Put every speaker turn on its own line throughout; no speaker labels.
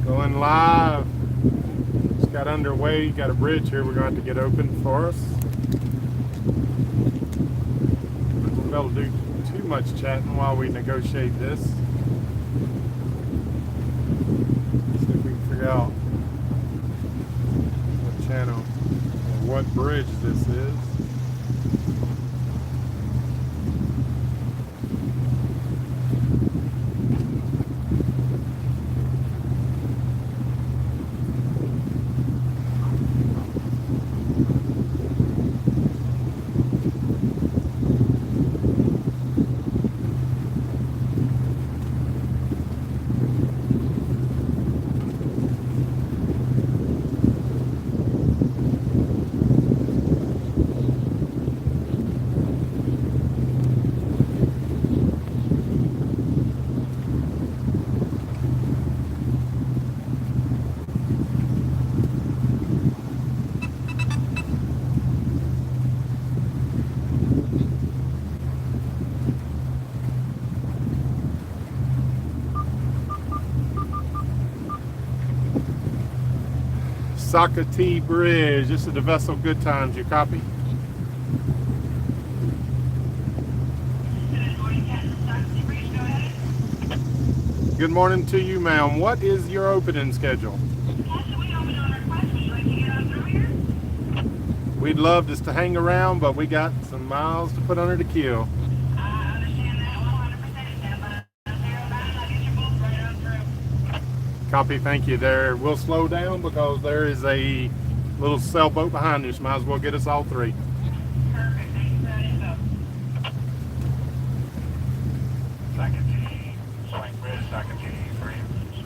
Going live. Just got underway. Got a bridge here we're going to have to get open for us. We'll be able to do too much chatting while we negotiate this. See if we can figure out what channel or what bridge this is. Sakatee Bridge. This is the vessel Good Times. You copy? Good morning to you, ma'am. What is your opening schedule? We'd love just to hang around, but we got some miles to put under the keel.
I understand that 100%. I'll get your boat right on through.
Copy, thank you. There, we'll slow down because there is a little sailboat behind us. Might as well get us all three.
Perfect. Thank you for that info.
Sakatee, Swing Bridge, Sakatee,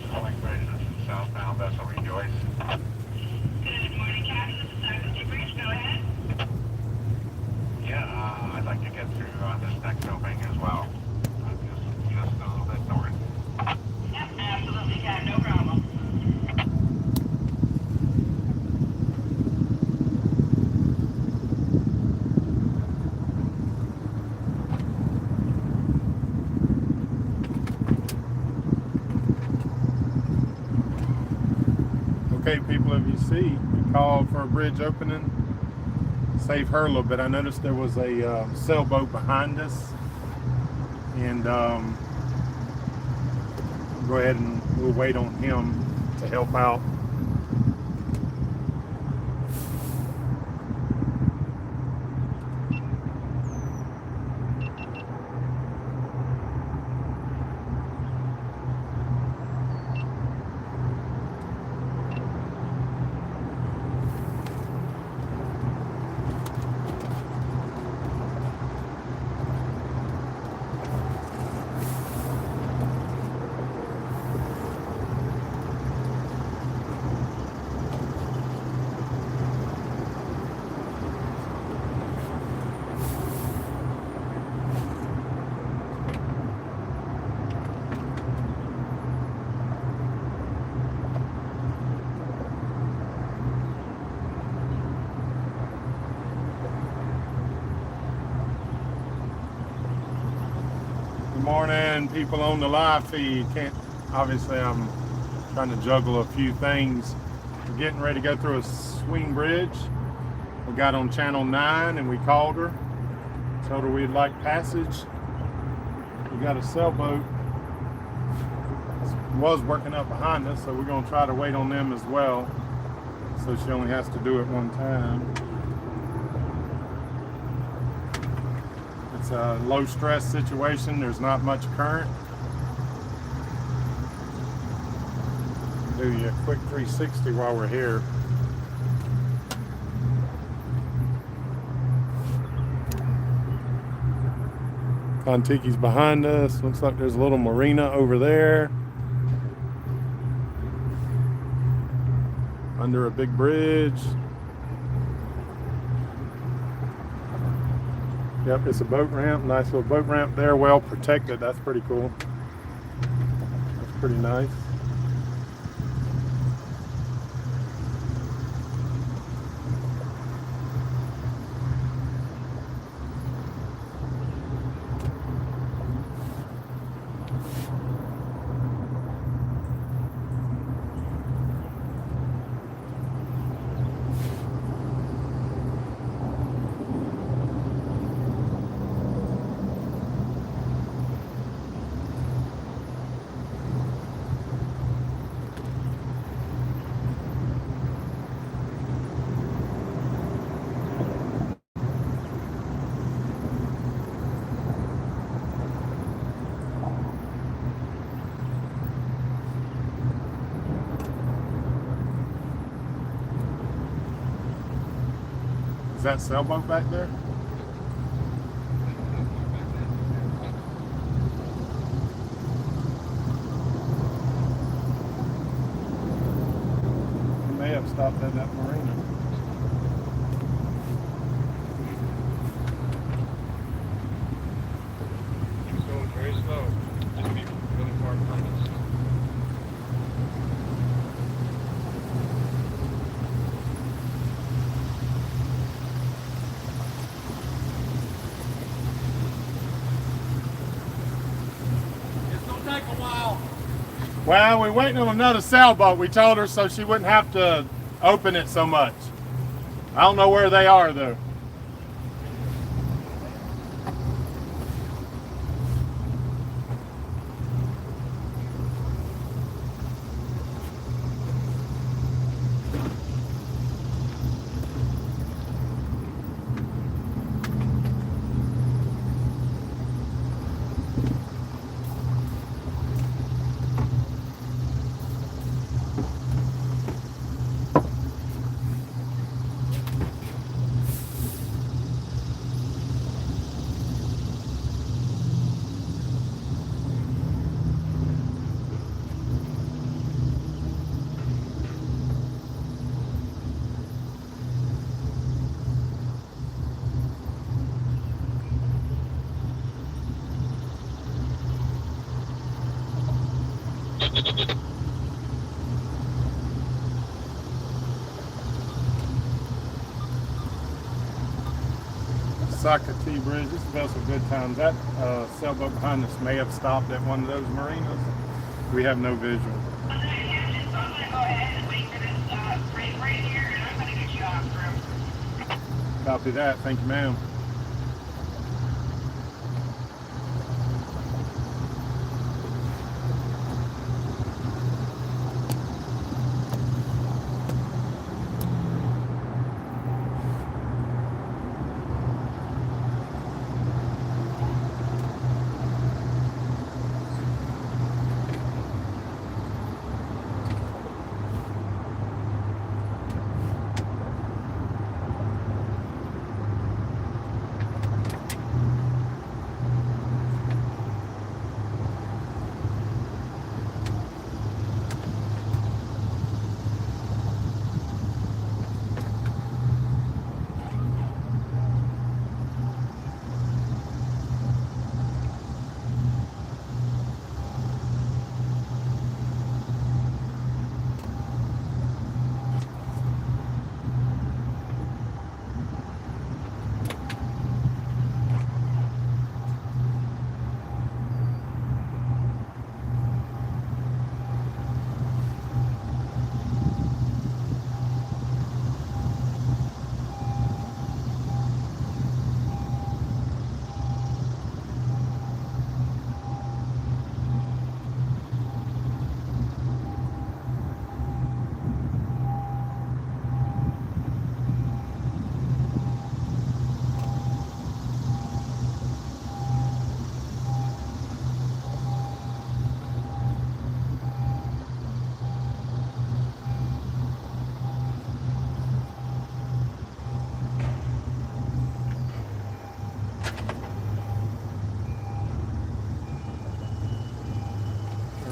Swing Bridge, this is southbound vessel Rejoice.
Good morning, Captain. This is Sakatee Bridge. Go ahead.
Yeah, I'd like to get through on this next opening as well. Just a little bit north.
Yep, absolutely, Cap. No problem.
Okay, people, if you see, we called for a bridge opening. Save her a little bit. I noticed there was a sailboat behind us, and go ahead and we'll wait on him to help out. Good morning, people on the live feed. Obviously, I'm trying to juggle a few things. We're getting ready to go through a swing bridge. We got on channel 9 and we called her. Told her we'd like passage. We got a sailboat. Was working up behind us, so we're going to try to wait on them as well. So she only has to do it one time. It's a low stress situation. There's not much current. Do you a quick 360 while we're here. Kontiki's behind us. Looks like there's a little marina over there. Under a big bridge. Yep, it's a boat ramp. Nice little boat ramp there, well protected. That's pretty cool. That's pretty nice. that sailboat back there? We may have stopped at that marina.
It's going very slow. Just be really far behind us. It's gonna take a while.
Well, we're waiting on another sailboat. We told her so she wouldn't have to open it so much. I don't know where they are though. Sakatee Bridge. This is vessel Good Times. That sailboat behind us may have stopped at one of those marinas. We have no visual.
Yeah, just I'm gonna go ahead and wait for this break right here, and I'm gonna get you off through.
Copy that. Thank you, ma'am.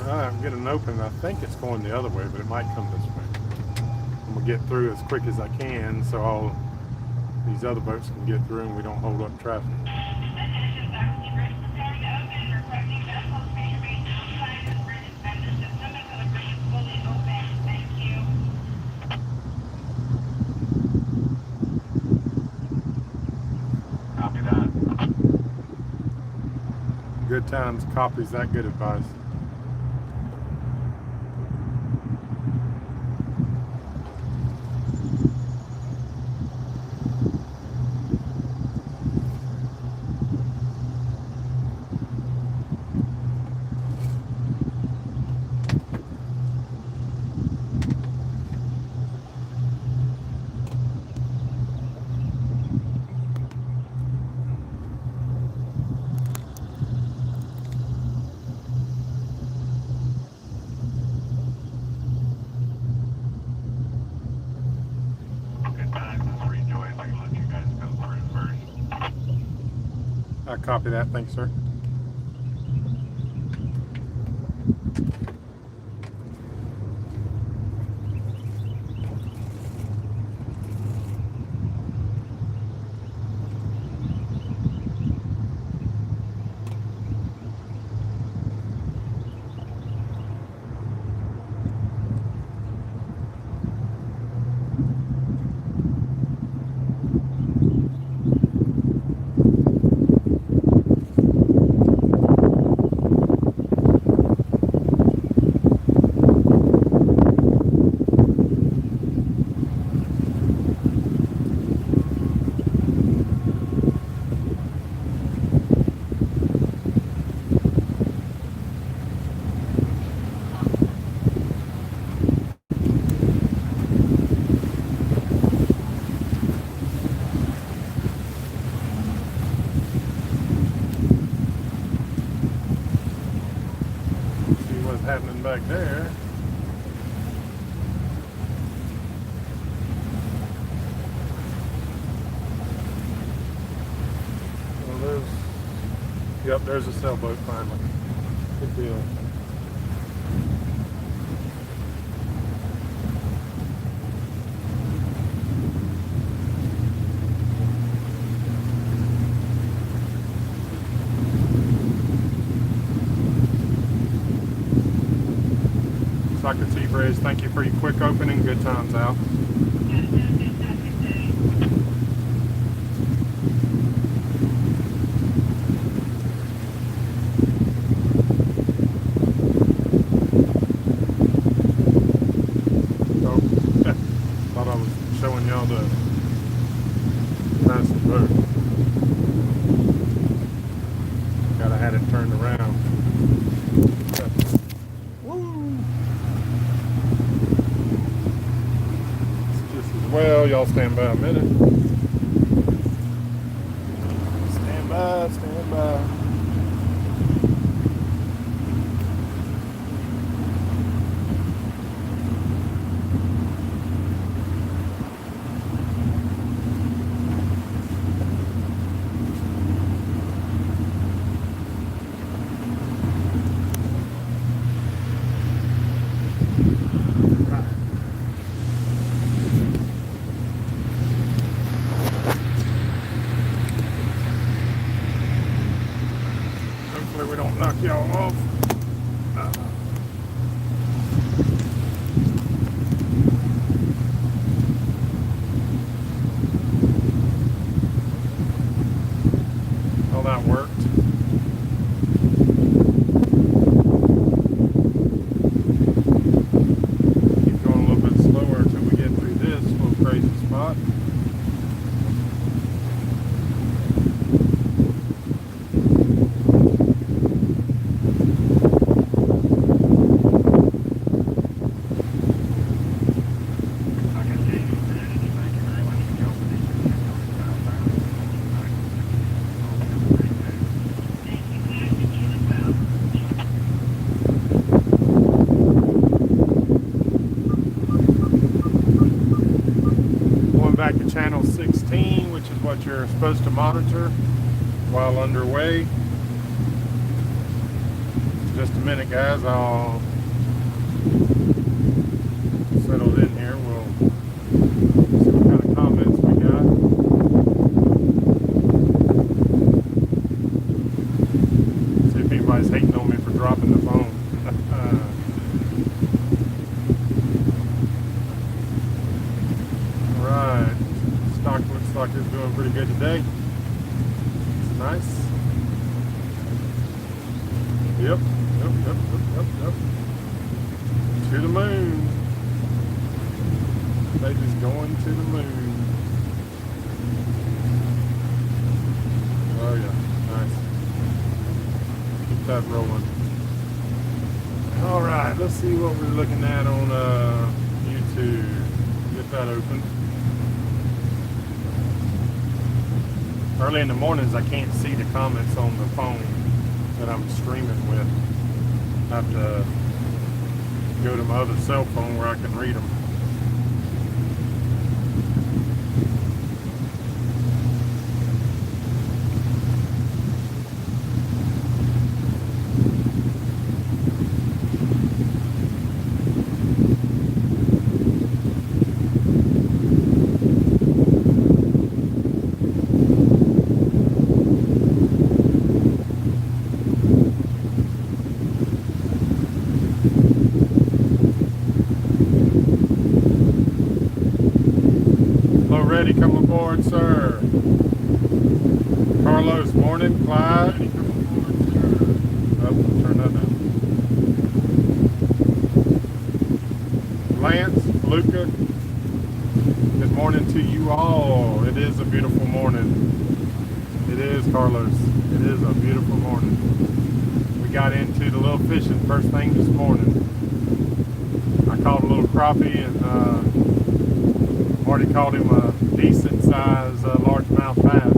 I'm getting open. I think it's going the other way, but it might come this way. I'm gonna get through as quick as I can so all these other boats can get through and we don't hold up traffic.
Copy that.
Good Times copies that good advice. Copy that. Thanks, sir. See what's happening back there. Well, there's a sailboat finally. Good deal. Dr. T-Bridge, thank you for your quick opening. Good times out. Oh, thought I was showing y'all the massive boat. Gotta have it turned around. Woo! Just as well, y'all stand by a minute. Stand by, stand by. Hopefully we don't knock y'all off. Well, that worked. Keep going a little bit slower until we get through this little crazy spot. Back to channel 16, which is what you're supposed to monitor while underway. Just a minute, guys. I'll settle in here. We'll see what kind of comments we got. See if anybody's hating on me for dropping the phone. Right, stock looks like it's doing pretty good today. It's nice. Yep. To the moon. Baby's going to the moon. Oh yeah, nice. Keep that rolling. All right, let's see what we're looking at on YouTube. Get that open. Early in the mornings, I can't see the comments on the phone that I'm streaming with. I have to go to my other cell phone where I can read them. Ready, come aboard, sir. Carlos, morning. Clyde. Oh, turn that down. Lance, Luca, good morning to you all. It is a beautiful morning. It is, Carlos. It is a beautiful morning. We got into the little fishing first thing this morning. I caught a little crappie, and Marty caught him a decent size largemouth bass.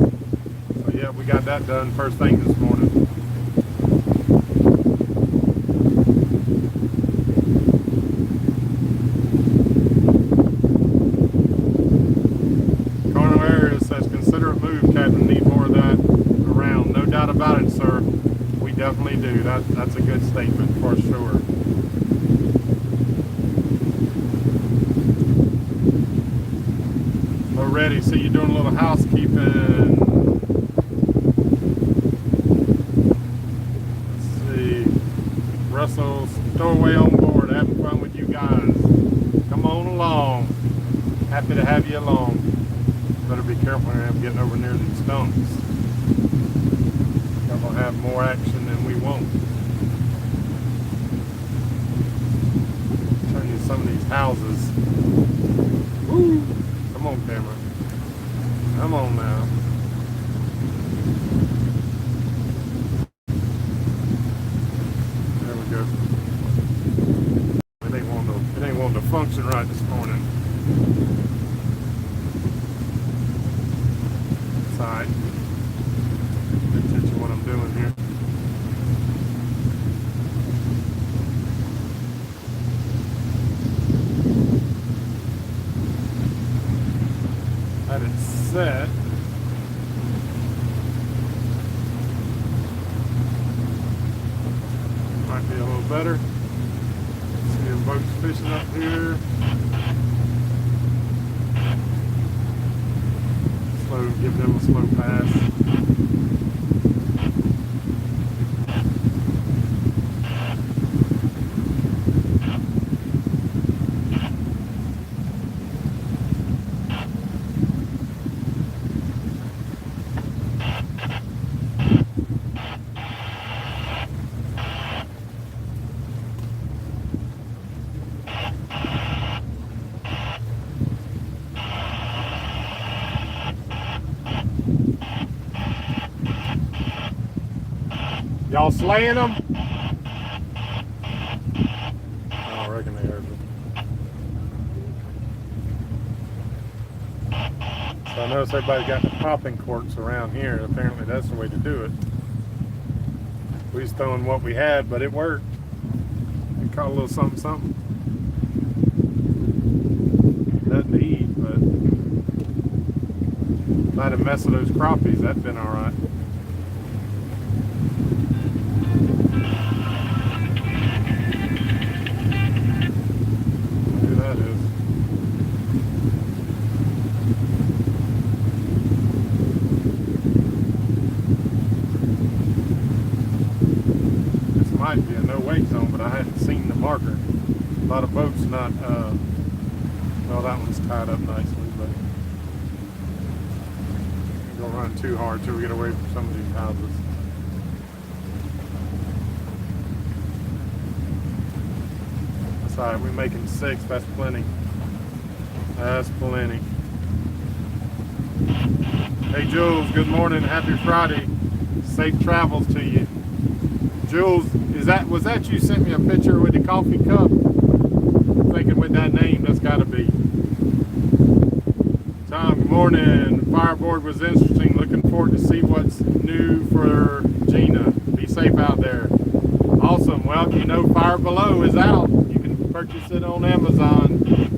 So yeah, we got that done first thing this morning. Corner area says, considerate move, Captain. Need more of that around. No doubt about it, sir. We definitely do. That's a good statement for sure. Ready, so you're doing a little housekeeping. Let's see. Russell, stowaway on board, having fun with you guys. Come on along. Happy to have you along. Better be careful when I'm getting over near these stumps. I'm gonna have more action than we want. Turn you some of these houses. Woo! Come on, camera. Come on now. There we go. It ain't wanting to function right this morning. It's alright. Pay attention to what I'm doing here. Had it set. Might be a little better. See them boats fishing up here. Slow, give them a slow pass. Y'all slaying them? I reckon they heard me. So I notice everybody's got the popping corks around here. Apparently that's the way to do it. We was throwing what we had, but it worked. We caught a little something, something. Nothing to eat, but might have messed with those crappies. That'd been all right. Might be a no wake zone, but I hadn't seen the marker. A lot of boats not, well, that one's tied up nicely, but don't run too hard till we get away from some of these houses. That's all right, we're making 6, that's plenty. That's plenty. Hey Jules, good morning, happy Friday. Safe travels to you. Jules, was that you sent me a picture with the coffee cup? I'm thinking with that name, that's gotta be. Tom, good morning. Fireboard was interesting. Looking forward to see what's new for Gina. Be safe out there. Awesome. Well, you know, Fire Below is out. You can purchase it on Amazon. You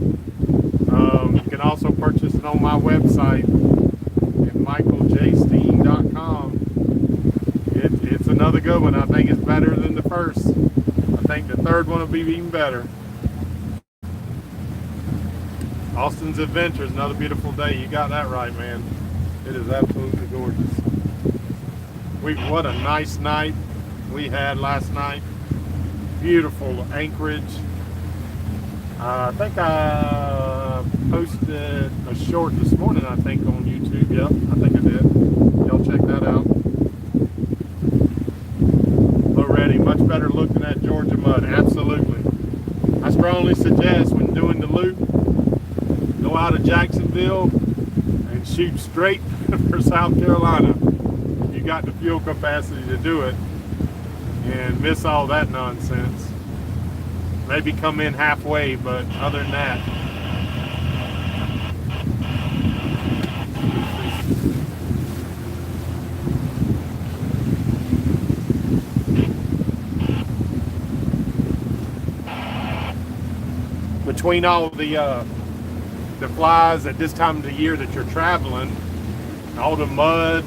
can also purchase it on my website at michaeljsteen.com. It's another good one. I think it's better than the first. I think the third one will be even better. Austin's Adventures, another beautiful day. You got that right, man. It is absolutely gorgeous. What a nice night we had last night. Beautiful anchorage. I think posted a short this morning, I think, on YouTube. Yep, I think I did. Y'all check that out. Already, much better look than that Georgia mud. Absolutely. I strongly suggest when doing the loop, go out of Jacksonville and shoot straight for South Carolina. You got the fuel capacity to do it and miss all that nonsense. Maybe come in halfway, but other than that, between all the flies at this time of the year that you're traveling, all the mud,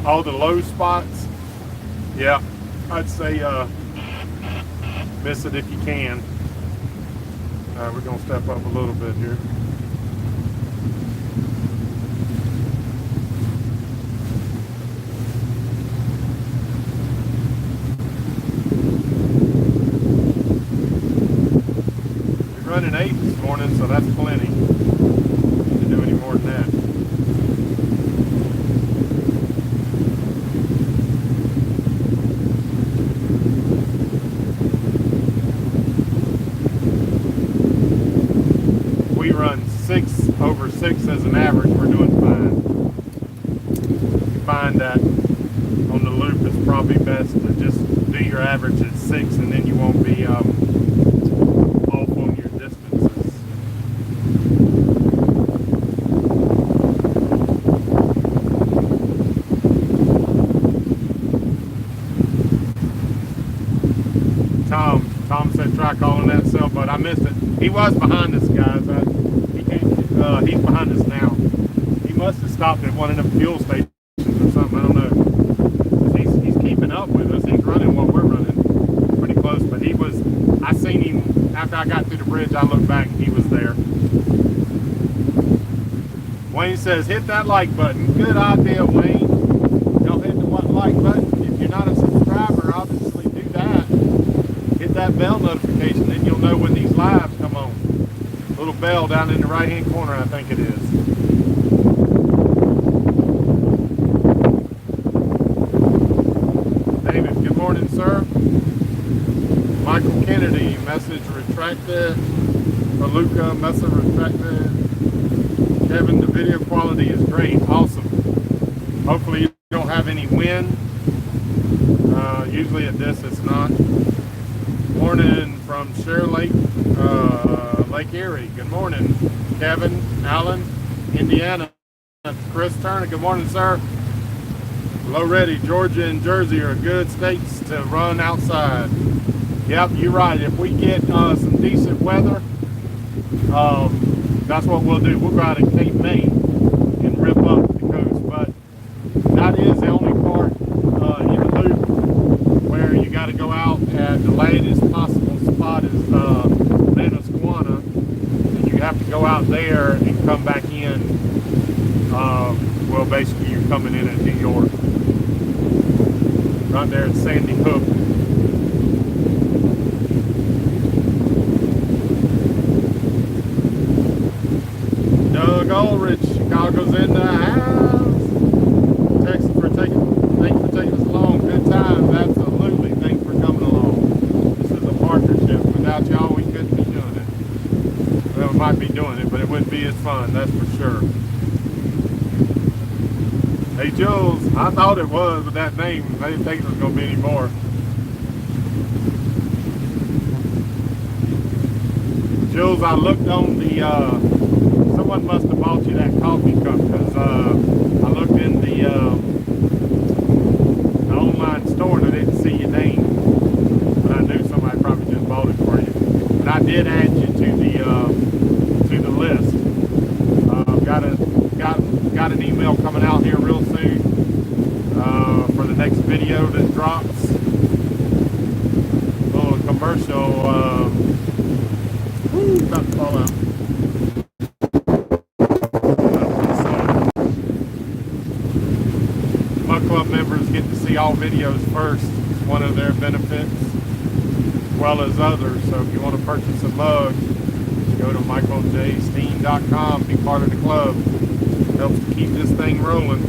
all the low spots, yeah, I'd say miss it if you can. We're gonna step up a little bit here. We're running 8 this morning, so that's plenty. Don't need to do any more than that. Run 6 over 6 as an average, we're doing fine. You find that on the loop it's probably best to just do your average at 6, and then you won't be off on your distances. Tom said try calling that cell, but I missed it. He was behind us, guys. He's behind us now. He must have stopped at one of them fuel stations or something. I don't know. He's keeping up with us. He's running what we're running, pretty close. But I seen him after I got through the bridge. I looked back and he was there. Wayne says, hit that like button. Good idea, Wayne. Don't hit the like button. If you're not a subscriber, obviously do that. Hit that bell notification, then you'll know when these lives come on. Little bell down in the right hand corner, I think it is. David, good morning, sir. Michael Kennedy, message retracted. Luca, message retracted. Kevin, the video quality is great. Awesome. Hopefully you don't have any wind. Usually at this it's not. Morning from Share Lake, Lake Erie. Good morning, Kevin, Allen, Indiana. Chris Turner, good morning, sir. Low ready, Georgia and Jersey are good states to run outside. Yep, you're right. If we get some decent weather, that's what we'll do. We'll go out at Cape May and rip up the coast. But that is the only part in the loop where you got to go out at the latest possible spot is Manasquanah, and you have to go out there and come back in. Well, basically you're coming in at New York, right there at Sandy Hook. Doug Ulrich, Chicago's in the house. Thanks for taking us along. Good times, absolutely. Thanks for coming along. This is a partnership. Without y'all, we couldn't be doing it. Well, we might be doing it, but it wouldn't be as fun, that's for sure. Hey, Jules, I thought it was with that name. I didn't think it was going to be any more. Jules, I looked on the, someone must have bought you that coffee cup, because I looked in the online store and I didn't see your name, but I knew somebody probably just bought it for you. But I did add you to the list. Got an email coming out here real soon for the next video that drops. A little commercial. About to fall out. My club members get to see all videos first. It's one of their benefits, as well as others. So if you want to purchase a mug, go to MichaelJSteen.com. Be part of the club. Helps to keep this thing rolling.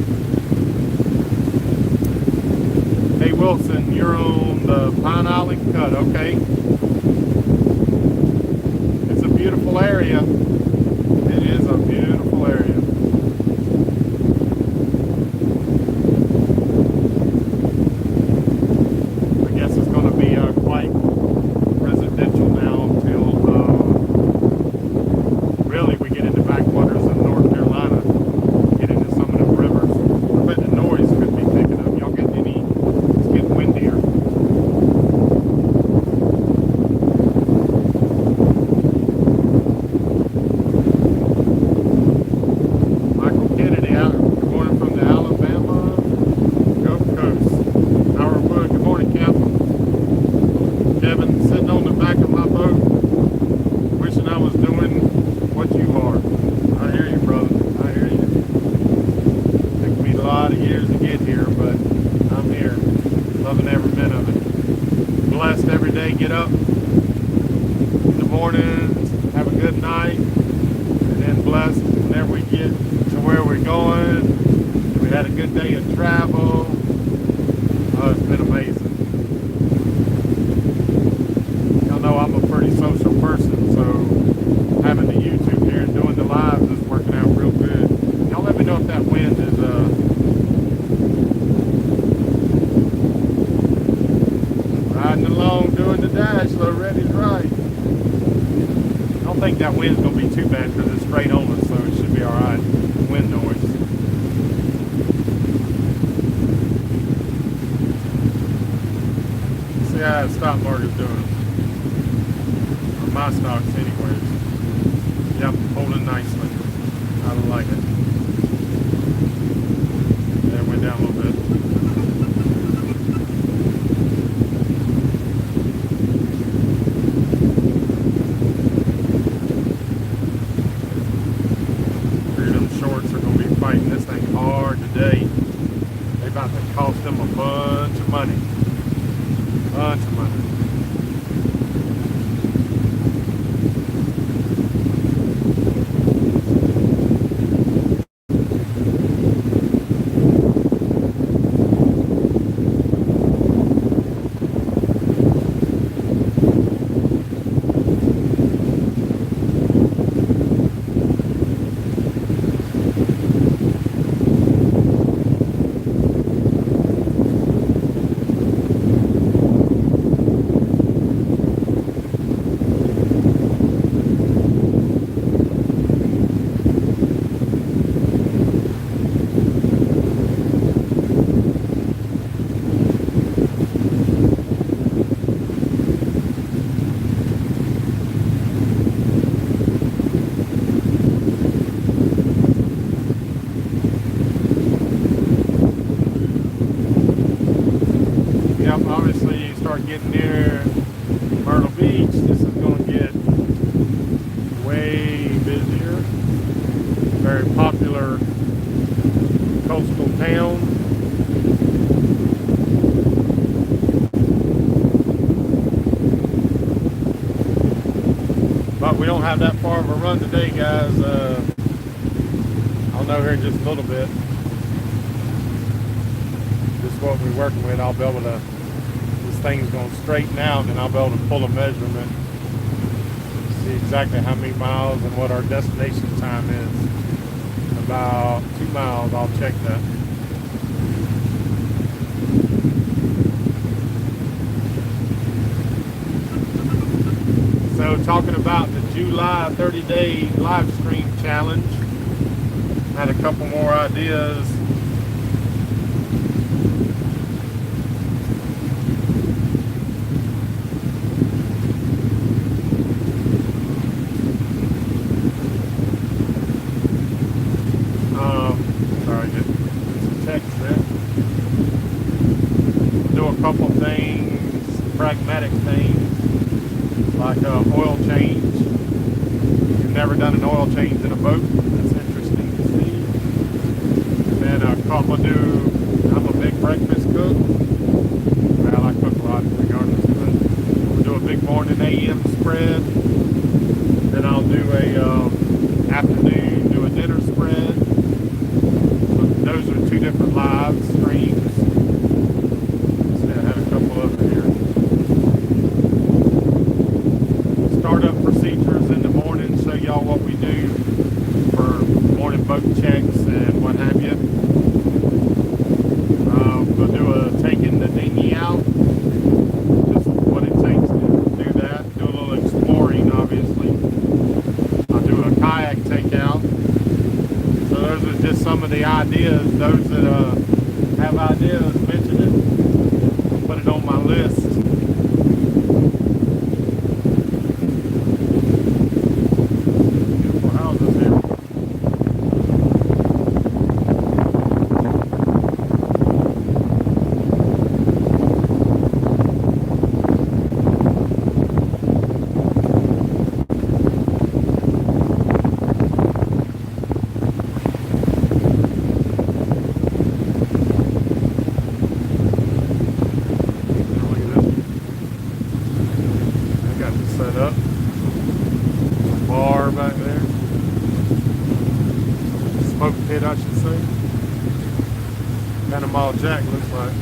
Hey Wilson, you're on the Pine Island Cut. Okay. It's a beautiful area. It is a beautiful area. I guess it's going to be quite residential now until really we get into backwaters of North Carolina, get into some of the rivers. I bet the noise could be picking up. Y'all getting any? It's getting windier. Michael Kennedy out. Good morning from the Alabama Gulf Coast. Howard Wood. Good morning, Captain. Kevin, sitting on the back of my boat, wishing I was doing what you are. I hear you, brother. I hear you. Took me a lot of years to get here, but I'm here. Loving every minute of it. Blessed every day. Get up in the morning, have a good night, and then blessed whenever we get to where we're going. We had a good day of travel. Oh, it's been amazing. Y'all know I'm a pretty social person, so having the YouTube here and doing the lives is working out real good. Y'all let me know if that wind is riding along, doing the dash, so ready's right. I don't think that wind's gonna be too bad because it's straight on us, so it should be alright. Wind noise. See how the stock market's doing. Or my stocks anyways. Yep, holding nicely. I like it. Yeah, it went down a little bit. Freedom Shorts are going to be fighting this thing hard today. They about to cost them a bunch of money. Bunch of money. Yep, obviously you start getting near Myrtle Beach, this is going to get way busier. Very popular coastal town. But we don't have that far of a run today, guys. I'll know here in just a little bit. Just what we're working with, I'll be able to, this thing's going to straighten out and I'll be able to pull a measurement, see exactly how many miles and what our destination time is. About 2 miles, I'll check that. So talking about the July 30-day live stream challenge, had a couple more ideas. Sorry, get some text there. Do a couple things, pragmatic things, like oil change. You've never done an oil change in a boat. That's interesting to see. And then a couple I'm a big breakfast cook. Well, I cook a lot regardless, but we'll do a big morning AM spread. Then I'll do a afternoon, do a dinner spread. Those are two different live streams. See, I had a couple of them here. Startup procedures in the morning, show y'all what we do for morning boat checks and what have you. We'll do a taking the dinghy out, just what it takes to do that. Do a little exploring, obviously. I'll do a kayak takeout. So those are just some of the ideas. Those that have ideas, mention it. Put it on my list. Beautiful houses here. Set up. Bar back there. Smoke pit, I should say. Panama Jack looks like.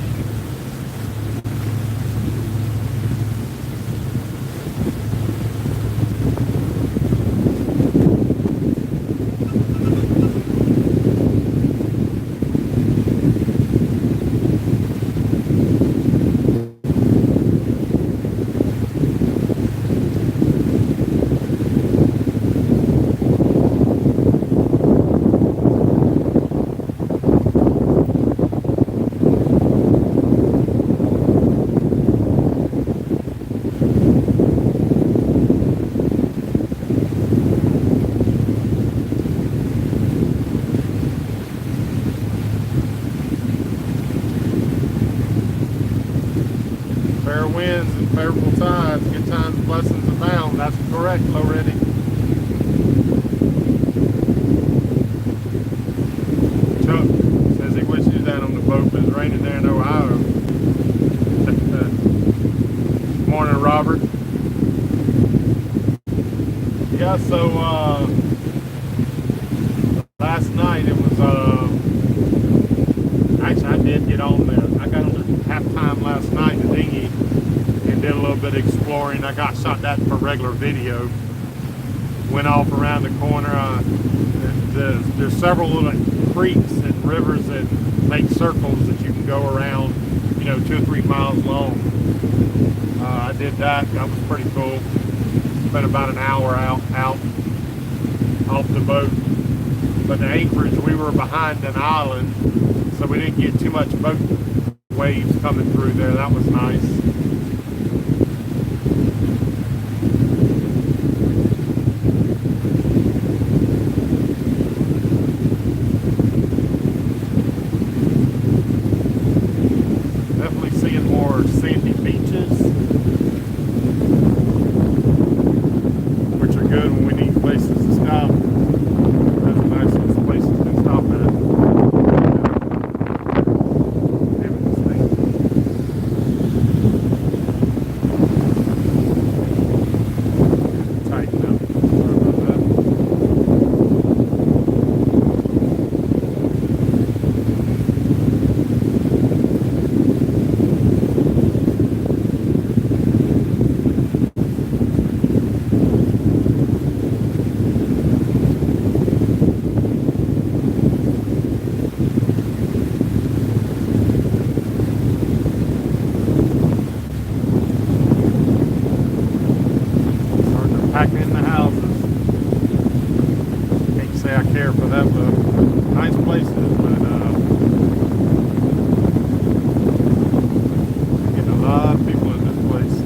Fair winds and favorable tides, good times, blessings abound. That's correct, Loretti. Chuck says he wishes he was out on the boat, but it's raining there in Ohio. Morning, Robert. Yeah, so last night it was actually I did get on there. I got on there halftime last night in the dinghy and did a little bit of exploring. I got shot that for regular video. Went off around the corner. There's several little creeks and rivers that make circles that you can go around, 2 or 3 miles long. I did that. That was pretty cool. Spent about an hour out off the boat. But the anchorage, we were behind an island, so we didn't get too much boat waves coming through there. That was nice. Definitely seeing more sandy beaches, which are good when we need places to stop. That's a nice little places to stop at. Tighten up. Sorry about that. Packing in the houses. Can't say I care for that, but nice places, but getting a lot of people in this place.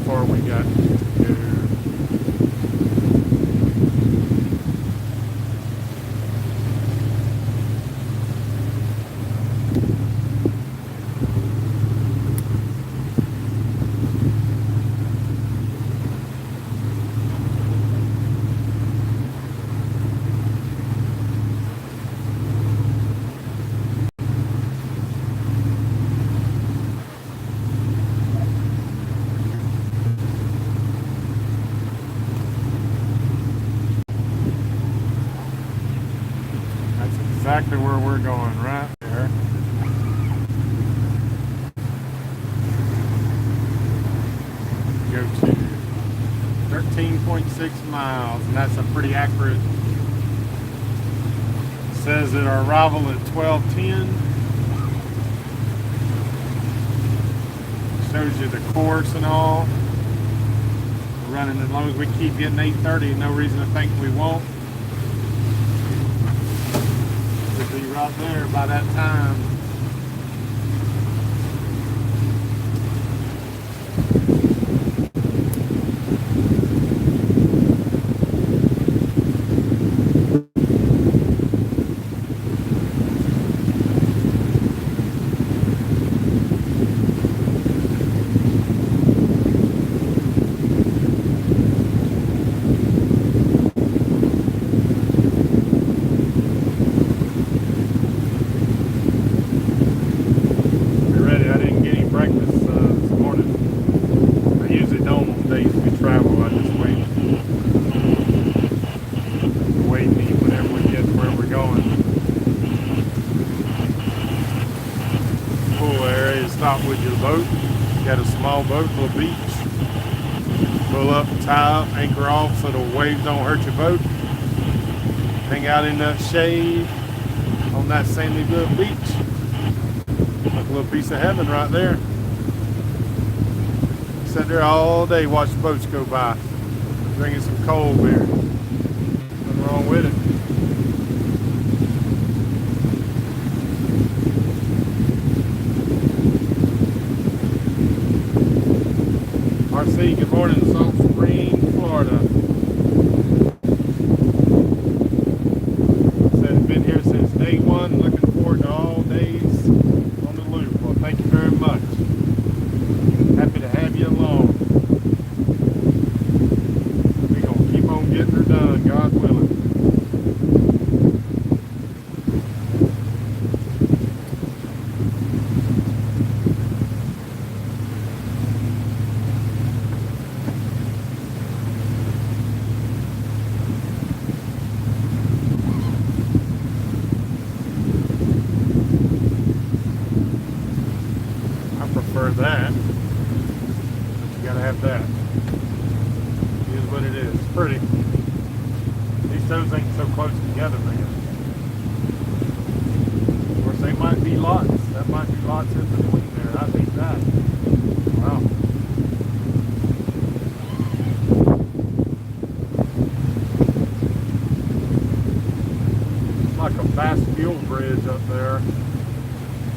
far we got to go. Exactly where we're going, right there. Go to 13.6 miles, and that's a pretty accurate. It says at our arrival at 12:10. Shows you the course and all. We're running as long as we keep getting 8:30, no reason to think we won't. Be right there by that time. Stop with your boat. You got a small boat, little beach. Pull up, tie up, anchor off so the waves don't hurt your boat. Hang out in that shade on that sandy little beach. Like a little piece of heaven right there. Sit there all day, watch the boats go by. Drinking some cold beer. Nothing wrong with it. RC, good morning, Salt Spring, Florida. Said been here since day one, looking forward to all days on the loop. Well, thank you very much. Happy to have you along. We're going to keep on getting her done, God willing. That you gotta have that. It is what it is. It's pretty. These toes ain't so close together, man. Of course, they might be lots. That might be lots in between there. I think that. Wow. It's like a fast fuel bridge up there.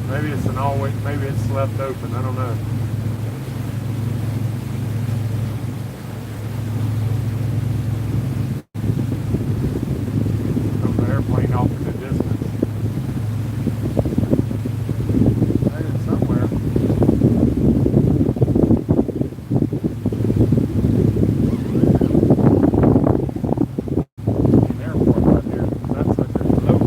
Maybe it's an all-way, maybe it's left open, I don't know. There's an airplane off in the distance. Hey, it's somewhere. An airport right here. That's such a float.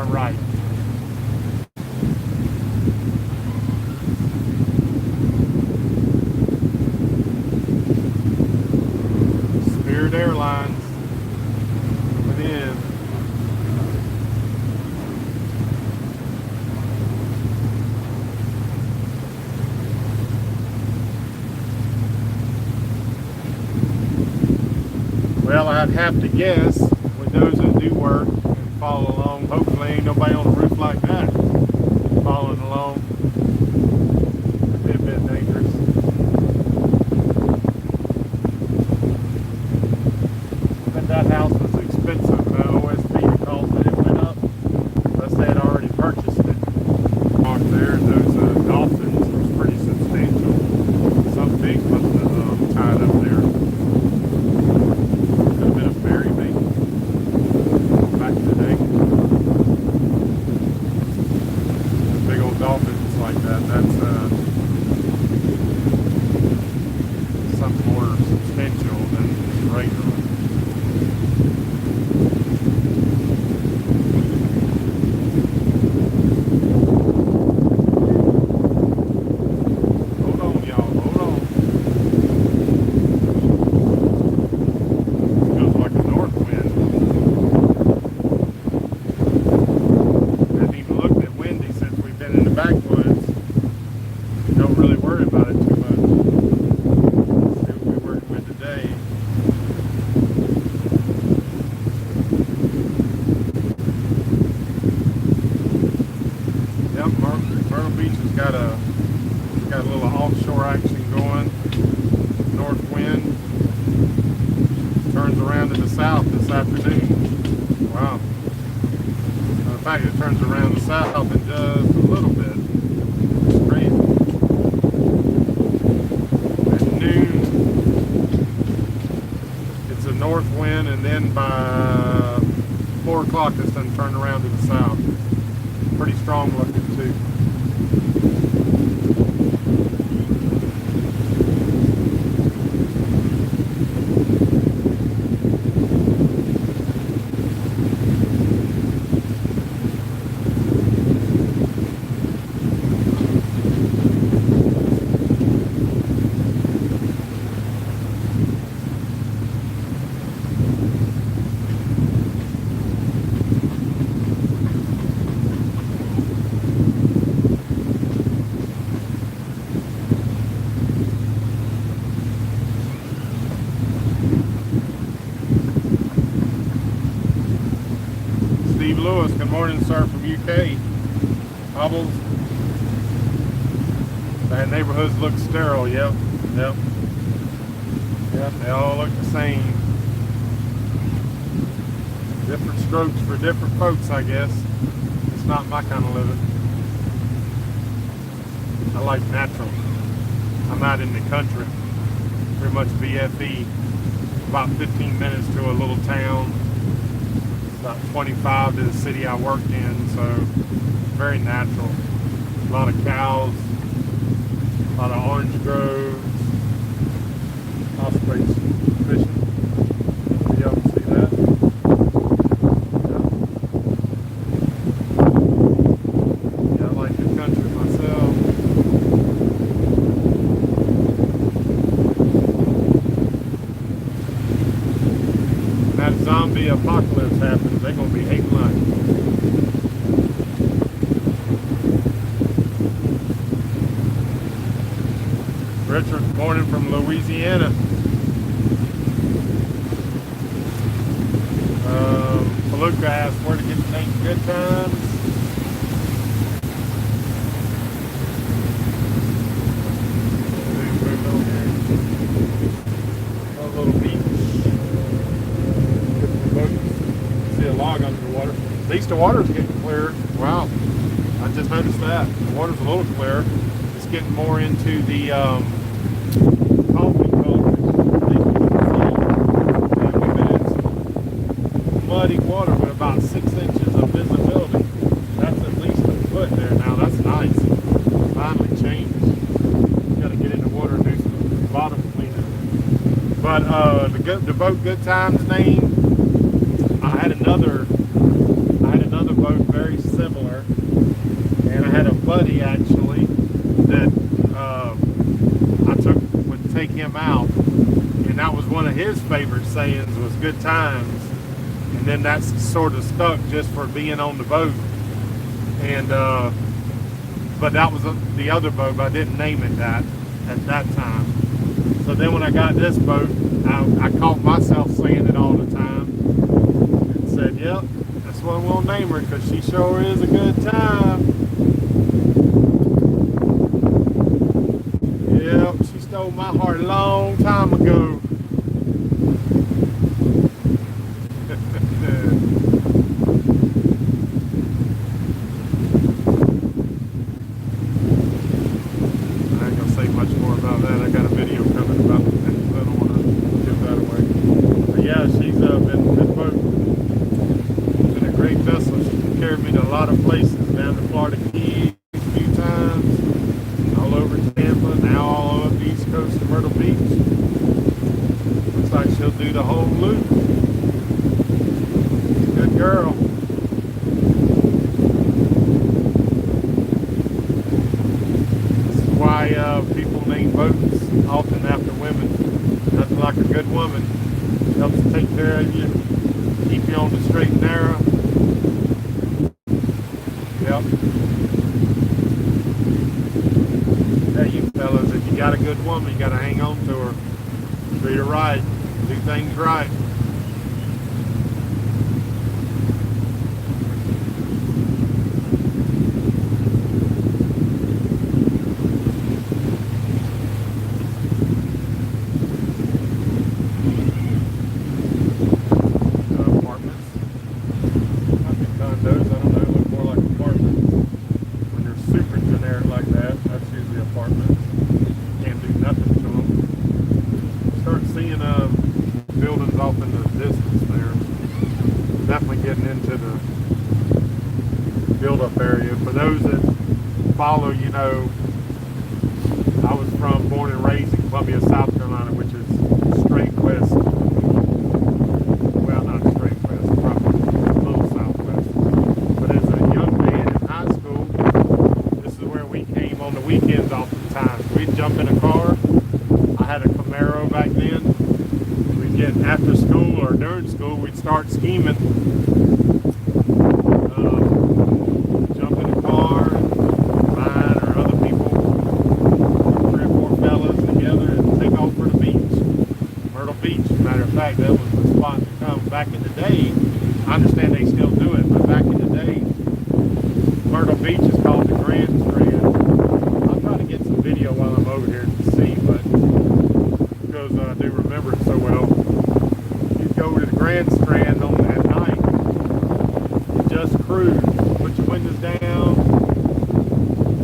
Right. Spirit Airlines coming in. Well, I'd have to guess with those that do work and follow along, hopefully ain't nobody on a roof like that following along. That'd be a bit dangerous. to the south this afternoon. Wow. In fact, it turns around the south in just a little bit. It's crazy. At noon, it's a north wind, and then by 4 o'clock, it's going to turn around to the south. Pretty strong looking, too. Steve Lewis, good morning, sir, from UK. Hubbles. That neighborhoods look sterile, yep. Yep, they all look the same. Different strokes for different folks, I guess. It's not my kind of living. I like natural. I'm out in the country. Pretty much BFE. About 15 minutes to a little town. About 25 to the city I worked in, so very natural. A lot of cows, a lot of orange groves, ospreys fishing. Y'all can see that. Yeah, I like the country myself. When that zombie apocalypse happens, they're gonna be hating life. Richard, morning from Louisiana. Palooka asked where to get the name Good Times. Move on here. A little beach. Get some boats. See a log under the water. At least the water's getting clearer. Wow. I just noticed that. The water's a little clearer. It's getting more into the coffee colors. We've been in some muddy water with about 6 inches of visibility. That's at least a foot there now. That's nice. Finally changed. Got to get in the water and do some bottom cleaning. But the boat Good Times name, I had another boat very similar, and I had a buddy actually that would take him out, and that was one of his favorite sayings was "good times," and then that's sort of stuck just for being on the boat. And but that was the other boat, but I didn't name it that at that time. So then when I got this boat, I caught myself saying it all the time and said, "Yep, that's what we'll name her because she sure is a good time." Yep, she stole my heart a long time ago. I ain't gonna say much more about that. I got a video coming about it. I don't want to give that away. But yeah, she's been a great vessel. She carried me to a lot of places, down to Florida Keys a few times, all over Tampa, now all up the East Coast to Myrtle Beach. Looks like she'll do the whole loop. Good girl. This is why people name boats often after women. Nothing like a good woman. Helps take care of you, keep you on the straight and narrow. Yep. Hey, you fellas, if you got a good woman, you got to hang on to her. Treat her right. Do things right. off in the distance there. Definitely getting into the build-up area. For those that follow, you know, I was born and raised in Columbia, South Carolina, which is straight west. Well, not straight west, probably a little southwest. But as a young man in high school, this is where we came on the weekends oftentimes. We'd jump in a car. I had a Camaro back then. We'd get after school or during school, we'd start scheming. Jump in a car, mine or other people, 3 or 4 fellas together, and take off for the beach. Myrtle Beach, matter of fact, that was the spot to come. Back in the day, I understand they still do it, but back in the day, Myrtle Beach is called the Grand Strand. I'll try to get some video while I'm over here to see, but because I do remember it so well. You'd go to the Grand Strand on that night, and just cruise, put your windows down,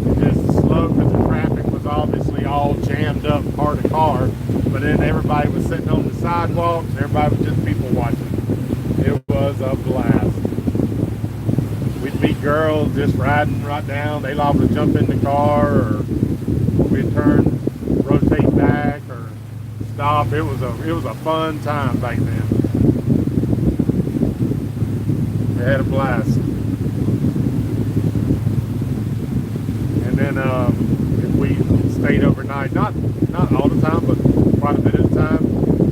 and just slow because the traffic was obviously all jammed up car to car, but then everybody was sitting on the sidewalks, everybody was just people watching. It was a blast. We'd meet girls just riding right down. They liable to jump in the car, or we'd turn, rotate back, or stop. It was a fun time back then. We had a blast. And then if we stayed overnight, not all the time, but quite a bit of the time,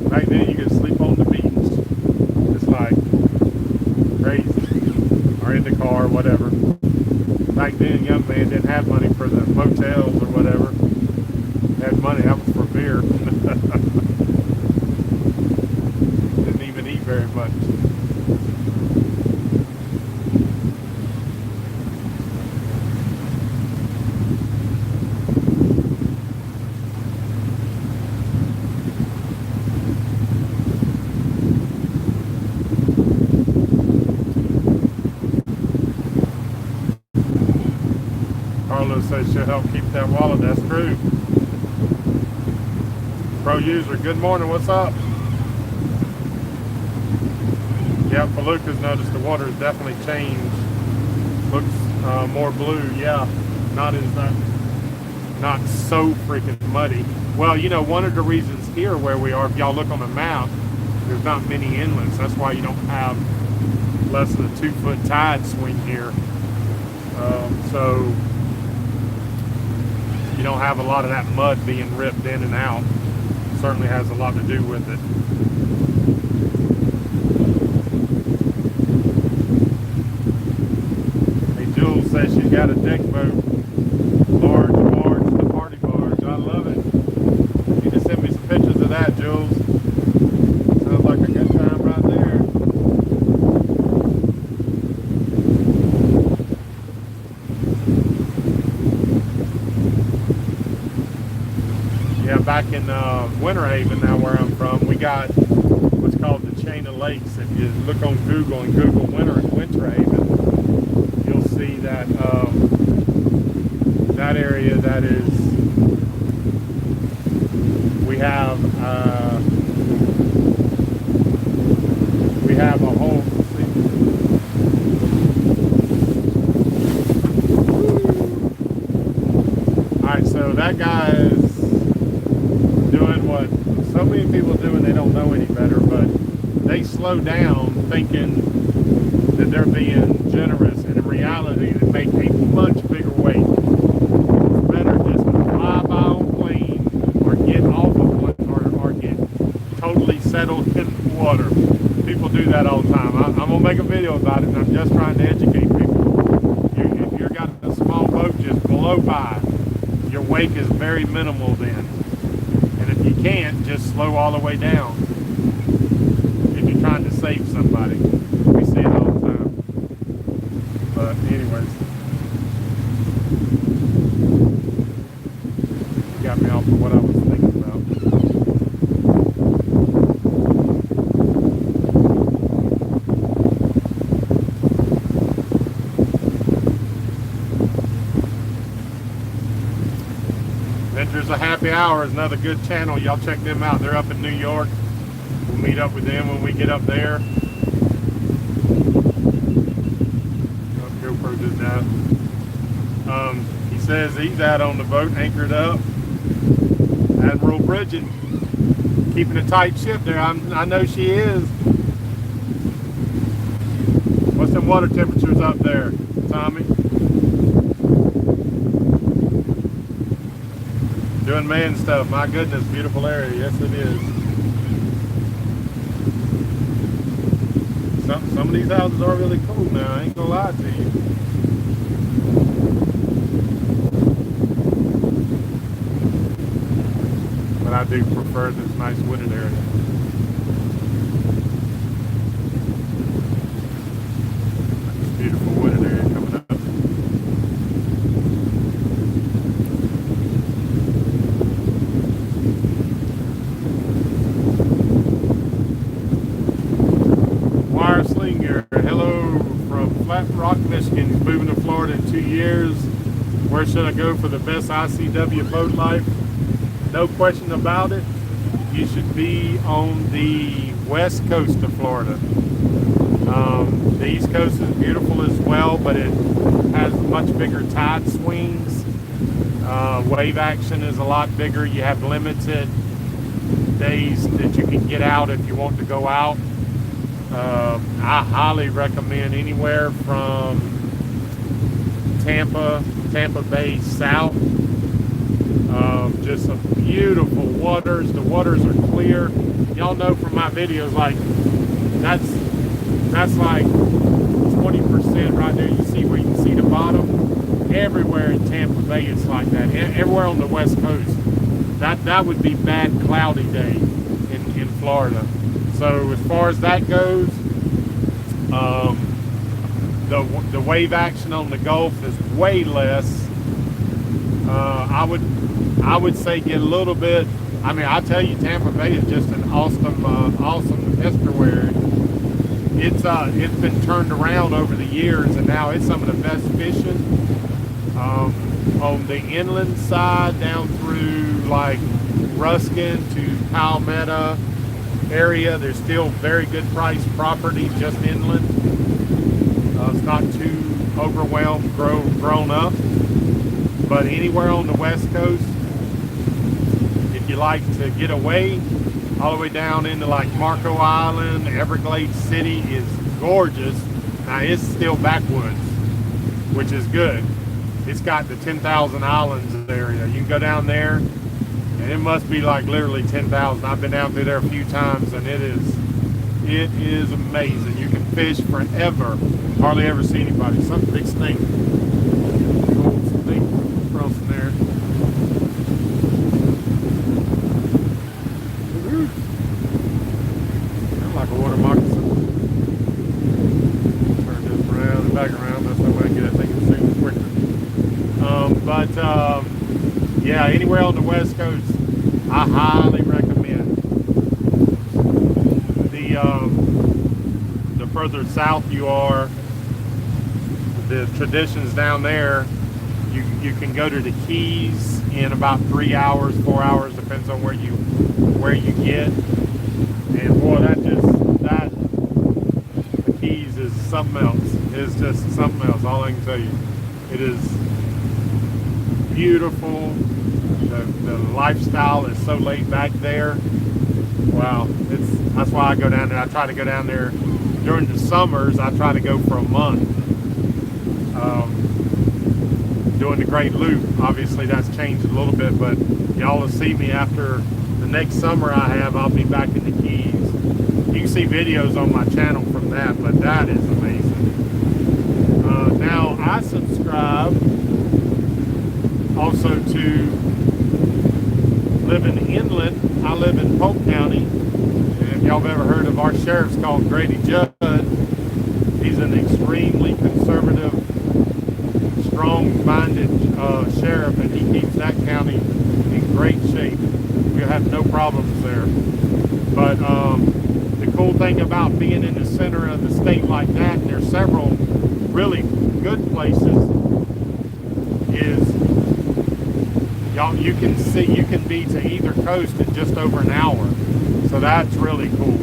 back then you could sleep on the beach. It's like crazy. Or in the car, whatever. Back then, young man didn't have money for the motels or whatever. Had money, that was for beer. Didn't even eat very much. Carlos says she'll help keep that wallet. That's true. Pro user, good morning. What's up? Yeah, Feluca's noticed the water has definitely changed. Looks more blue. Yeah, not so freaking muddy. Well, you know, one of the reasons here where we are, if y'all look on the map, there's not many inlets. That's why you don't have less than a 2-foot tide swing here. So you don't have a lot of that mud being ripped in and out. Certainly has a lot to do with it. Hey, Jules says she's got a deck boat. Large barge, the party barge. I love it. You just send me some pictures of that, Jules. Sounds like a good time right there. Yeah, back in Winter Haven, now where I'm from, we got what's called the chain of lakes. If you look on Google and Google Winter Haven, you'll see that that area that is, we have a whole, alright, so that guy is doing what so many people do and they don't know any better, but they slow down thinking that they're being generous, and in reality they make a much bigger wake. It's better just to fly by on plane or get off of one, or get totally settled in the water. People do that all the time. I'm gonna make a video about it, and I'm just trying to educate people. If you've got a small boat just blow by, your wake is very minimal then. And if you can't, just slow all the way down. If you're trying to save somebody. We see it all the time. But anyways. Got me off of what I was thinking about. Adventures of Happy Hour is another good channel. Y'all check them out. They're up in New York. meet up with them when we get up there. Oh, GoPro just died. He says he's out on the boat, anchored up. Admiral Bridget, keeping a tight ship there. I know she is. What's the water temperatures up there, Tommy? Doing man stuff. My goodness, beautiful area. Yes, it is. Some of these houses are really cool now. I ain't gonna lie to you. But I do prefer this nice wooded area. Beautiful wooded area coming up. Wire Slinger, hello from Flat Rock, Michigan. He's moving to Florida in 2 years. Where should I go for the best ICW boat life? No question about it. You should be on the west coast of Florida. The East Coast is beautiful as well, but it has much bigger tide swings. Wave action is a lot bigger. You have limited days that you can get out if you want to go out. I highly recommend anywhere from Tampa Bay south. Just some beautiful waters. The waters are clear. Y'all know from my videos, like that's like 20% right there. You see where you can see the bottom. Everywhere in Tampa Bay, it's like that. Everywhere on the West Coast, that would be bad cloudy day in Florida. So as far as that goes, the wave action on the Gulf is way less. I would say get a little bit. I mean, I tell you, Tampa Bay is just an awesome estuary. It's been turned around over the years, and now it's some of the best fishing. On the inland side, down through like Ruskin to Palmetto area, there's still very good priced property just inland. It's not too overwhelmed, grown up. But anywhere on the West Coast, if you like to get away, all the way down into like Marco Island, Everglades City is gorgeous. Now it's still backwoods, which is good. It's got the 10,000 islands area. You can go down there, and it must be like literally 10,000. I've been down through there a few times, and it is amazing. You can fish forever. Hardly ever see anybody. Some big snake. Cool snake crossing there. Kind of like a water moccasin. Turn this around and back around. That's the way I get that thing zoom quicker. Yeah, anywhere on the West Coast, I highly recommend. The further south you are, the traditions down there, you can go to the Keys in about 3 hours, 4 hours, depends on where you get. And boy, the Keys is something else. It's just something else. All I can tell you, it is beautiful. The lifestyle is so laid back there. Wow, that's why I go down there. I try to go down there during the summers. I try to go for a month. Doing the Great Loop, obviously that's changed a little bit, but y'all will see me after the next summer I'll be back in the Keys. You can see videos on my channel from that, but that is amazing. Now I subscribe also to living inland. I live in Polk County, and if y'all have ever heard of our sheriff's called Grady Judd, he's an extremely conservative, strong-minded sheriff, and he keeps that county in great shape. We have no problems there. But the cool thing about being in the center of the state like that, and there's several really good places, is you can be to either coast in just over an hour. So that's really cool.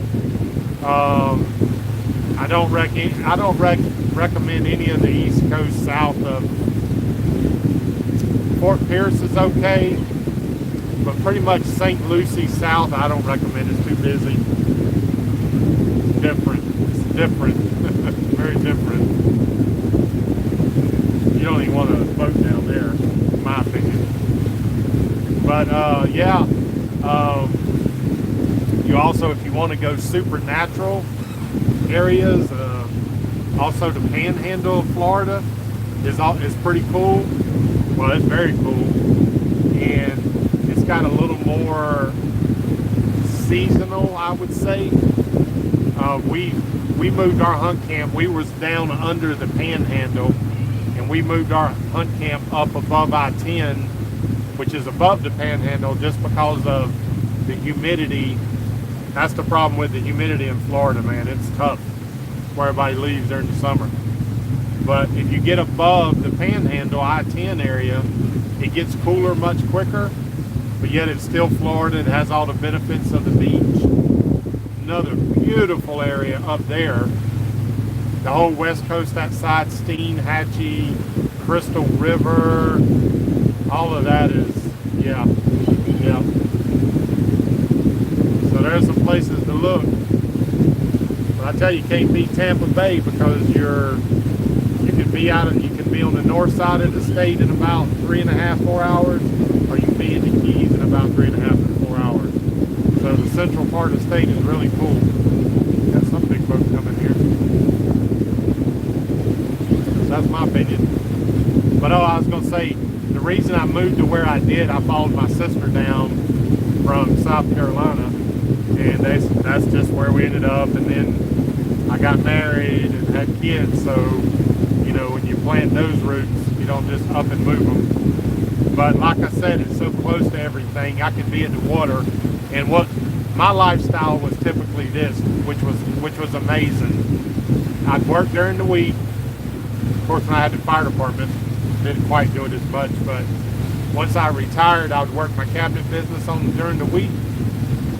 I don't recommend any of the East Coast south of Fort Pierce is okay, but pretty much St. Lucie south I don't recommend. It's too busy. Different. It's different. Very different. You don't even want to boat down there, in my opinion. But yeah, you also, if you want to go supernatural areas, also the Panhandle of Florida is pretty cool. Well, it's very cool, and it's got a little more seasonal, I would say. We moved our hunt camp. We was down under the Panhandle, and we moved our hunt camp up above I-10, which is above the Panhandle, just because of the humidity. That's the problem with the humidity in Florida, man. It's tough where everybody leaves during the summer. But if you get above the Panhandle, I-10 area, it gets cooler much quicker, but yet it's still Florida. It has all the benefits of the beach. Another beautiful area up there. The whole west coast, that side, Steen, Hatchie, Crystal River, all of that is, yeah. So there's some places to look. But I tell you, you can't beat Tampa Bay because you can be on the north side of the state in about 3.5, 4 hours, or you can be in the Keys in about 3.5 to 4 hours. So the central part of the state is really cool. Got some big boats coming here. So that's my opinion. But I was gonna say, the reason I moved to where I did, I followed my sister down from South Carolina, and that's just where we ended up. And then I got married and had kids, so when you plan those routes, you don't just up and move them. But like I said, it's so close to everything. I could be in the water, and what my lifestyle was typically this, which was amazing. I'd work during the week. Of course, when I had the fire department, didn't quite do it as much. But once I retired, I would work my cabinet business during the week.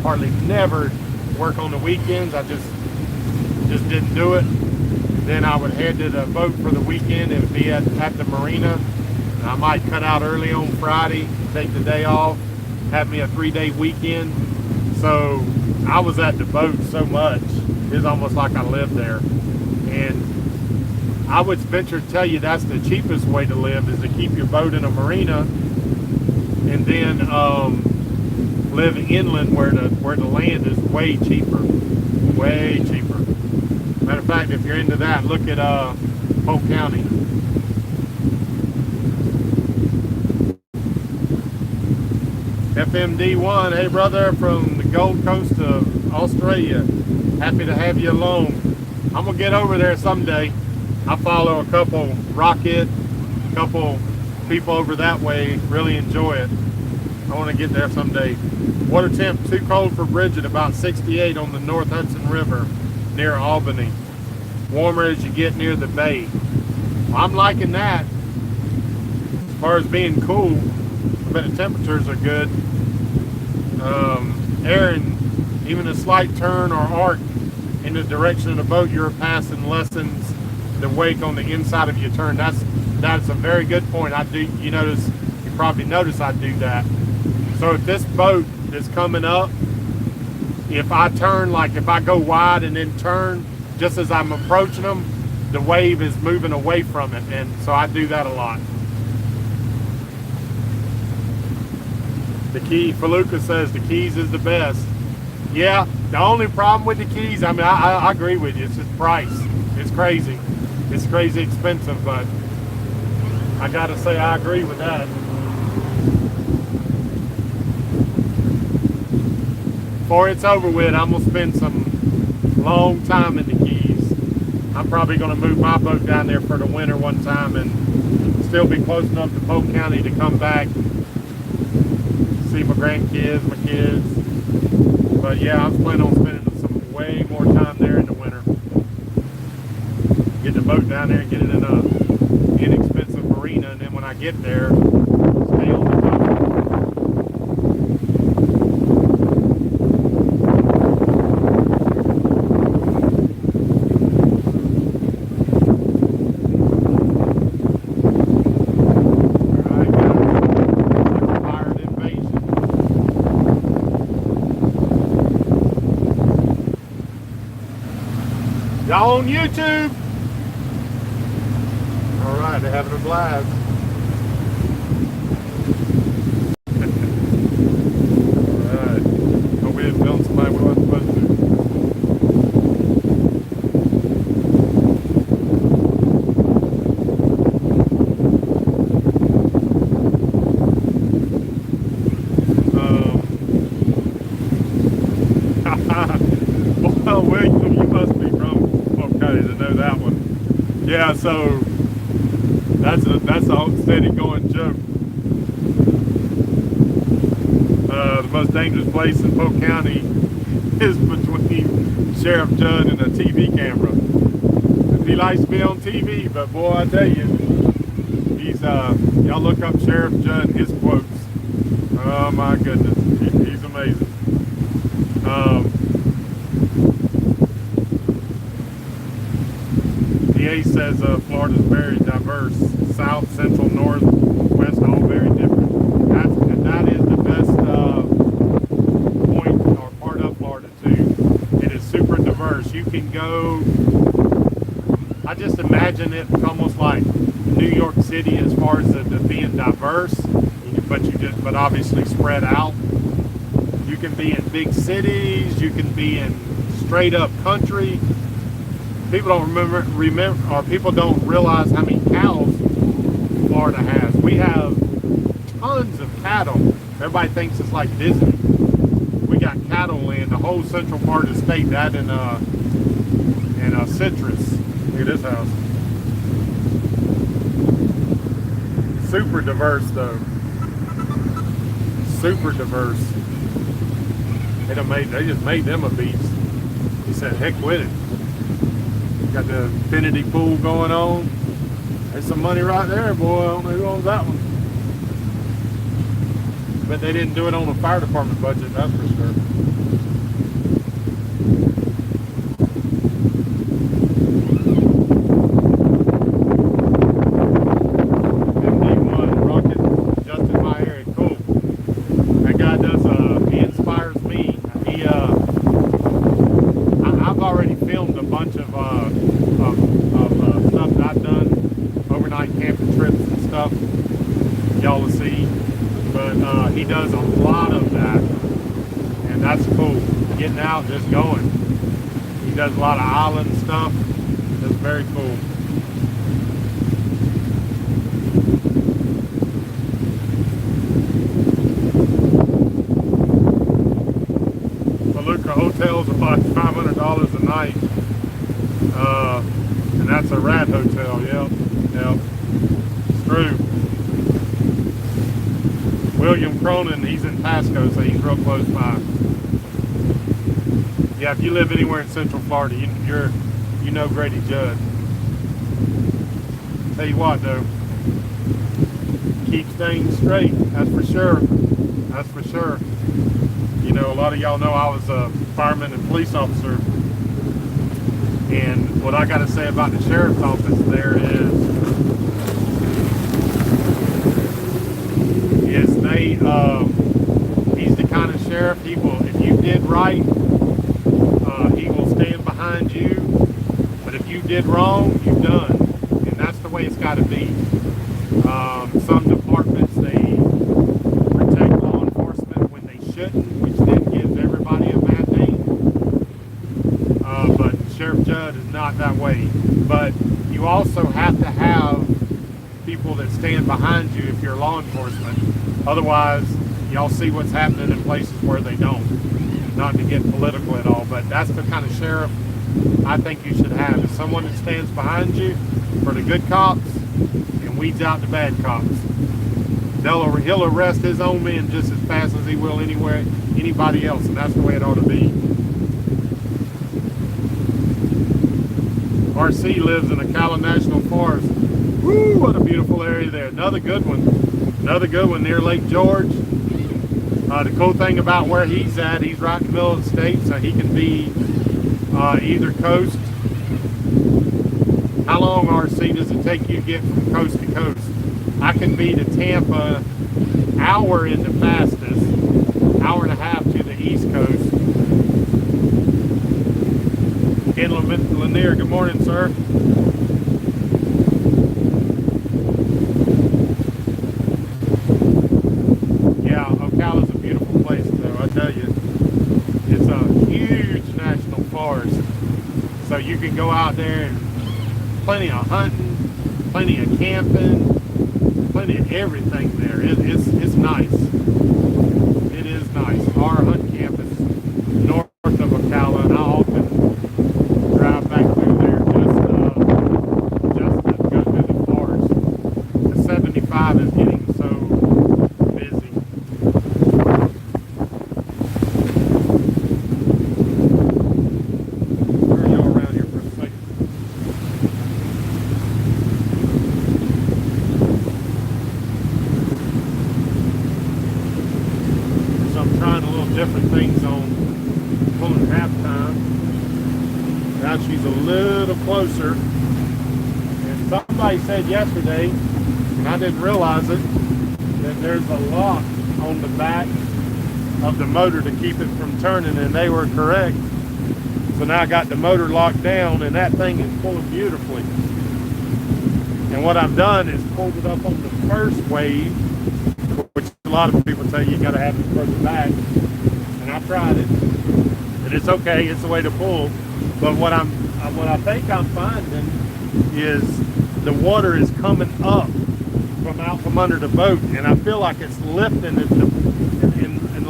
Hardly never work on the weekends. I just didn't do it. Then I would head to the boat for the weekend. It would be at the marina. And I might cut out early on Friday, take the day off, have me a 3-day weekend. So I was at the boat so much, it's almost like I lived there. And I would venture to tell you that's the cheapest way to live, is to keep your boat in a marina and then live inland where the land is way cheaper. Way cheaper. Matter of fact, if you're into that, look at Polk County. FMD1, hey brother, from the Gold Coast of Australia. Happy to have you along. I'm gonna get over there someday. I follow a couple people over that way, really enjoy it. I want to get there someday. Water temp too cold for Bridget, about 68 on the North Hudson River near Albany. Warmer as you get near the bay. Well, I'm liking that. As far as being cool, I bet the temperatures are good. Aaron, even a slight turn or arc in the direction of the boat you're passing lessens the wake on the inside of your turn. That's a very good point. You probably notice I do that. So if this boat is coming up, if I turn, like if I go wide and then turn, just as I'm approaching them, the wave is moving away from it, and so I do that a lot. The key, Faluka says the Keys is the best. Yeah, the only problem with the Keys, I mean, I agree with you, it's just price. It's crazy. It's crazy expensive, but I gotta say I agree with that. Before it's over with, I'm gonna spend some long time in the Keys. I'm probably gonna move my boat down there for the winter one time and still be close enough to Polk County to come back, see my grandkids, my kids. But yeah, I'm planning on spending some way more time there in the winter. Get the boat down there and get it in a inexpensive marina, and then when I get there, stay on the boat. Y'all on YouTube? All right, they're having a blast. All right. Hope we didn't film somebody we weren't supposed to. Well, William, you must be from okay to know that one. Yeah, so that's a steady going joke. The most dangerous place in Polk County is between Sheriff Judd and a TV camera. He likes to be on TV, but boy, I tell you, he's y'all look up Sheriff Judd and his quotes. Oh my goodness, he's amazing. DA says Florida's very diverse. South, central, north, west, all very different. That is the best point or part of Florida too. It is super diverse. You can go, I just imagine it almost like New York City as far as the being diverse, but obviously spread out. You can be in big cities, you can be in straight up country. People don't remember, or people don't realize how many cows Florida has. We have tons of cattle. Everybody thinks it's like Disney. We got cattle land, the whole central part of the state, that and citrus. Look at this house. Super diverse though. Super diverse. They just made them a beast. He said, heck with it. Got the infinity pool going on. There's some money right there, boy. I don't know who owns that one. But they didn't do it on the fire department budget, that's for sure. MD1 Rocket, just in my area. Cool. That guy does, he inspires me. I've already filmed a bunch of stuff that I've done, overnight camping trips and stuff, y'all will see. But he does a lot of that, and that's cool. Getting out, just going. He does a lot of island stuff. That's very cool. The hotels are like $500 a night, and that's a rat hotel. Yep, it's true. William Cronin, he's in Pasco, so he's real close by. Yeah, if you live anywhere in Central Florida, you know Grady Judd. Tell you what though, keeps things straight. That's for sure. That's for sure. You know, a lot of y'all know I was a fireman and police officer, and what I got to say about the sheriff's office there is he's the kind of sheriff, he will, if you did right, he will stand behind you, but if you did wrong, you're done, and that's the way it's got to be. Some departments, they protect law enforcement when they shouldn't, which then gives everybody a bad name. But Sheriff Judd is not that way. But you also have to have people that stand behind you if you're law enforcement. Otherwise, y'all see what's happening in places where they don't. Not to get political at all, but that's the kind of sheriff I think you should have. Is someone that stands behind you for the good cops and weeds out the bad cops. He'll arrest his own men just as fast as he will anybody else, and that's the way it ought to be. RC lives in Ocala National Forest. Woo, what a beautiful area there. Another good one near Lake George. The cool thing about where he's at, he's right in the middle of the state, so he can be either coast. How long, RC, does it take you to get from coast to coast? I can be to Tampa, hour in the fastest, hour and a half to the East Coast. Ken Lanier, good morning, sir. Yeah, Ocala's a beautiful place, though, I tell you. It's a huge national forest. So you can go out there and plenty of hunting, plenty of camping, plenty of everything there. It's nice. It is nice. Our hunt camp is north of Ocala, and I often drive back through there just to go through the forest. The 75 is getting so busy. Turn y'all around here for a second. So I'm trying a little different things on pulling halftime. Now she's a little closer. And somebody said yesterday, and I didn't realize it, that there's a lock on the back of the motor to keep it from turning, and they were correct. So now I got the motor locked down, and that thing is pulling beautifully. And what I've done is pulled it up on the first wave, which a lot of people say you got to have it further back. And I tried it, and it's okay. It's the way to pull. But what I think I'm finding is the water is coming up from out from under the boat, and I feel like it's lifting it in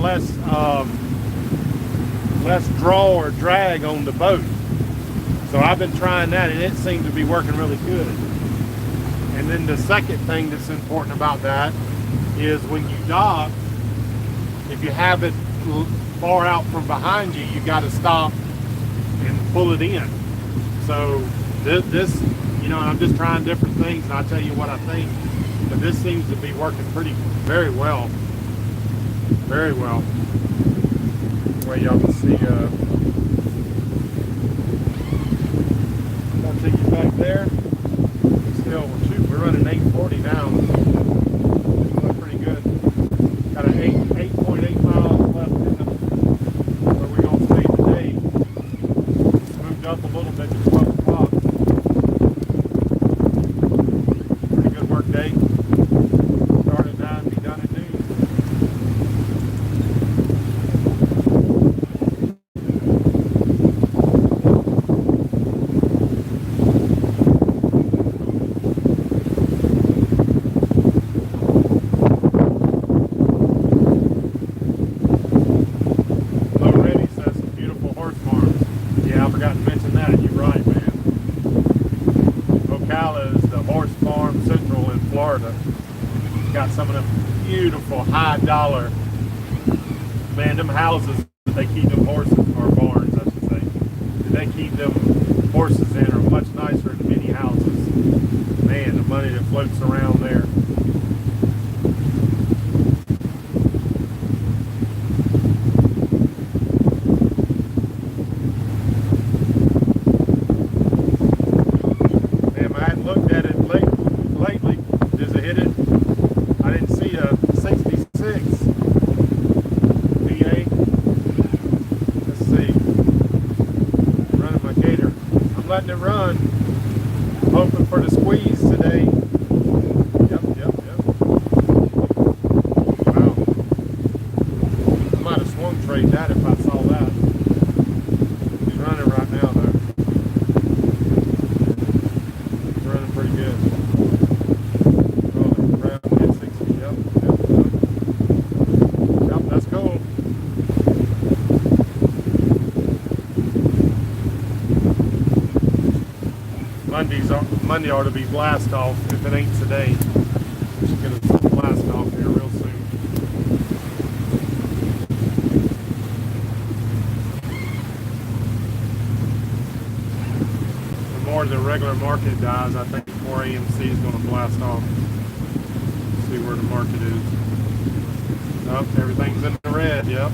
less draw or drag on the boat. So I've been trying that, and it seems to be working really good. And then the second thing that's important about that is when you dock, if you have it far out from behind you, you got to stop and pull it in. So this, you know, I'm just trying different things, and I'll tell you what I think. But this seems to be working very well. Very well. Way y'all can see, I'll take you back there. Still, shoot, we're running 840 now. Doing pretty good. Got an 8.8 miles left in the, where we're going to stay today. Moved up a little bit to 12 o'clock. Pretty good work day. Start at 9, be done at noon. Already says some beautiful horse farms. Yeah, I forgot to mention that. You're right, man. Ocala is the horse farm central in Florida. Got some of them beautiful high dollar, man, them houses that they keep them horses, or barns I should say, that they keep them horses in are much nicer than many houses. Man, the money that floats around there. Man, I hadn't looked at it lately. Does it hit it? I didn't see a 66 VA. Let's see. Running my gator. I'm letting it run. I'm hoping for the squeeze today. Yep. Wow. I might have swung trade that if I saw that. He's running right now though. He's running pretty good. Rolling around mid-60. Yep, that's cool. Monday ought to be blast off if it ain't today. We should get a blast off here real soon. The more the regular market dies, I think the more AMC is going to blast off. See where the market is. Nope, everything's in the red. Yep.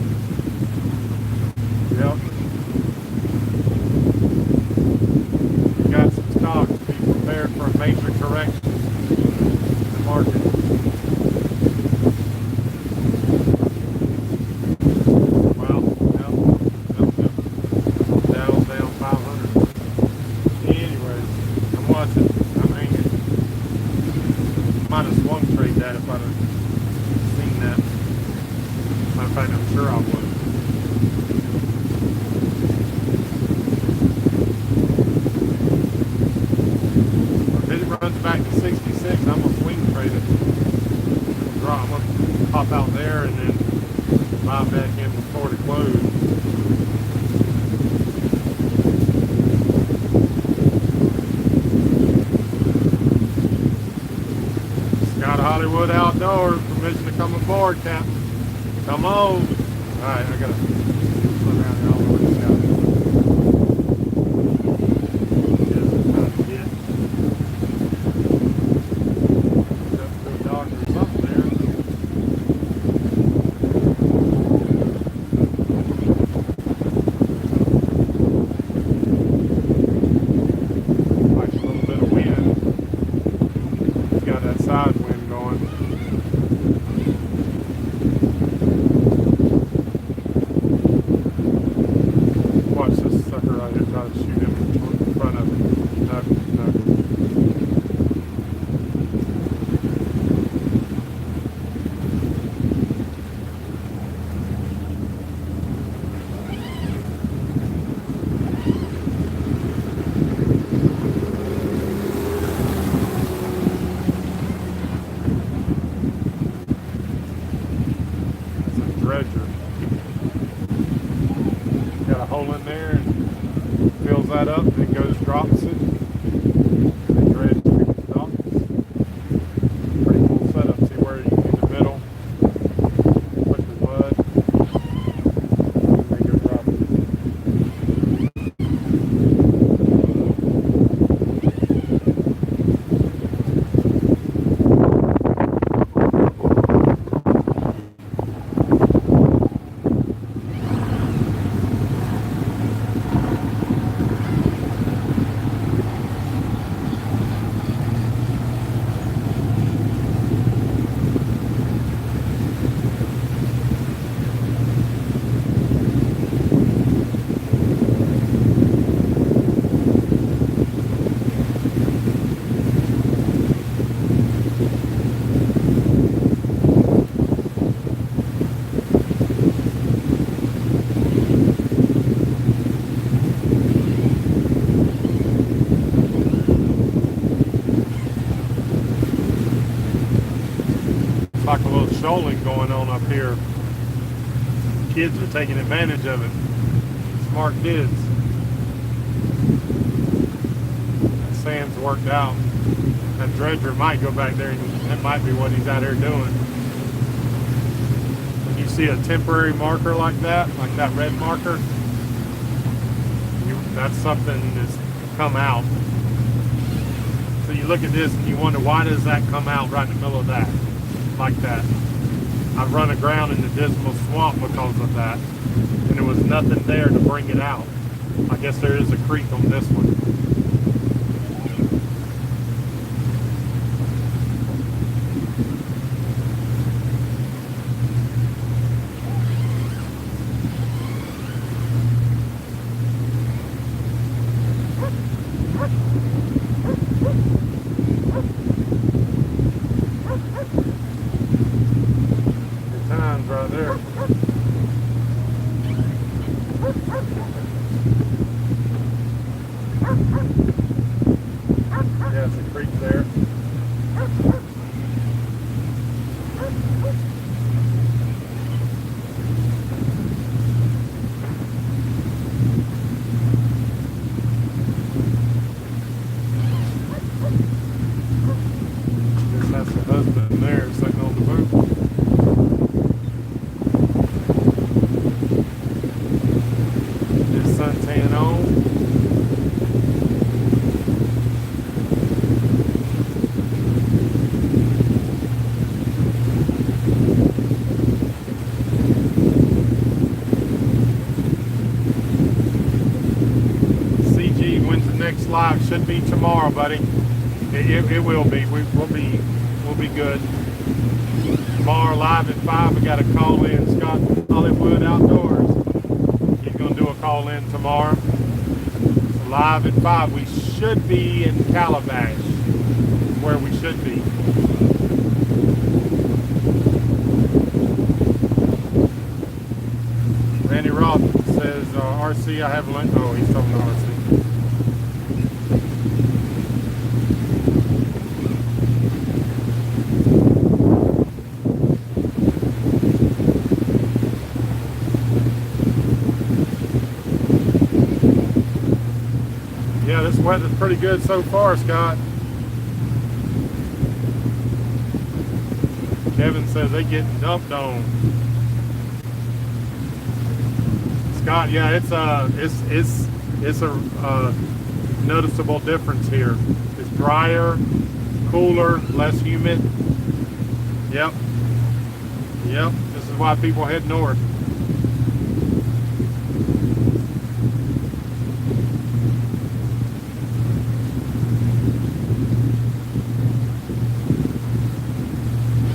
We got some stocks. Be prepared for a major correction in the market. Wow. Yep. Dow's down 500. pop out there and then buy back in before the close. Scott Hollywood Outdoors, permission to come aboard, Captain. Come on. Alright, I gotta slow down here all the way to Scott. Dredger. Got a hole in there and fills that up, then goes, drops it, and dredge picks it up. Pretty cool setup. See where you in the middle, put the mud, and then go drop it. Like a little shoaling going on up here. Kids are taking advantage of it. Smart kids. That sand's worked out. That dredger might go back there and that might be what he's out here doing. When you see a temporary marker like that red marker, that's something that's come out. So you look at this and you wonder, why does that come out right in the middle of that? Like that. I've run aground in the Dismal Swamp because of that, and there was nothing there to bring it out. I guess there is a creek on this one. Right there. Yeah, it's a creek there. That's the husband there sitting on the boat. Suntan on. CG, when's the next live? Should be tomorrow, buddy. It will be. We'll be good. Tomorrow live at 5. We got a call in. Scott Hollywood Outdoors. He's gonna do a call in tomorrow. So live at 5. We should be in Calabash, where we should be. Randy Roth says, RC, I have lunch. Oh, he's talking to RC. Yeah, this weather's pretty good so far, Scott. Kevin says they getting dumped on. Scott, yeah, it's a noticeable difference here. It's drier, cooler, less humid. Yep. This is why people head north.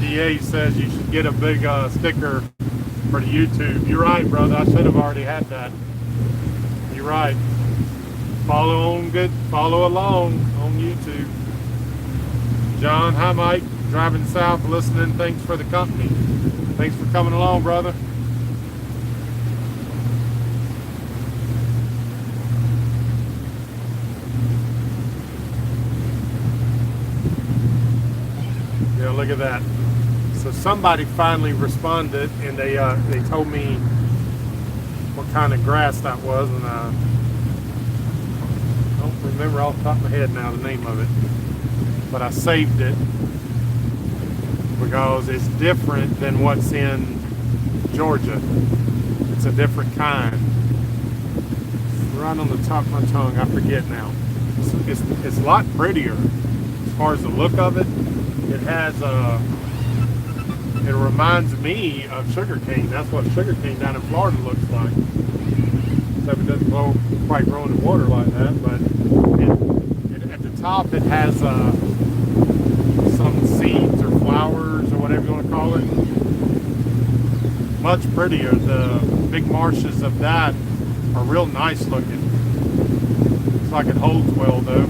DA says you should get a big sticker for the YouTube. You're right, brother. I should have already had that. You're right. Follow along on YouTube. John, hi Mike. Driving south, listening. Thanks for the company. Thanks for coming along, brother. Yeah, look at that. So somebody finally responded, and they told me what kind of grass that was, and I don't remember off the top of my head now the name of it, but I saved it because it's different than what's in Georgia. It's a different kind. Right on the top of my tongue, I forget now. It's a lot prettier as far as the look of it. It has it reminds me of sugarcane. That's what sugarcane down in Florida looks like. Except it doesn't quite grow in the water like that, but at the top it has some seeds or flowers or whatever you want to call it. Much prettier. The big marshes of that are real nice looking. Looks like it holds well though.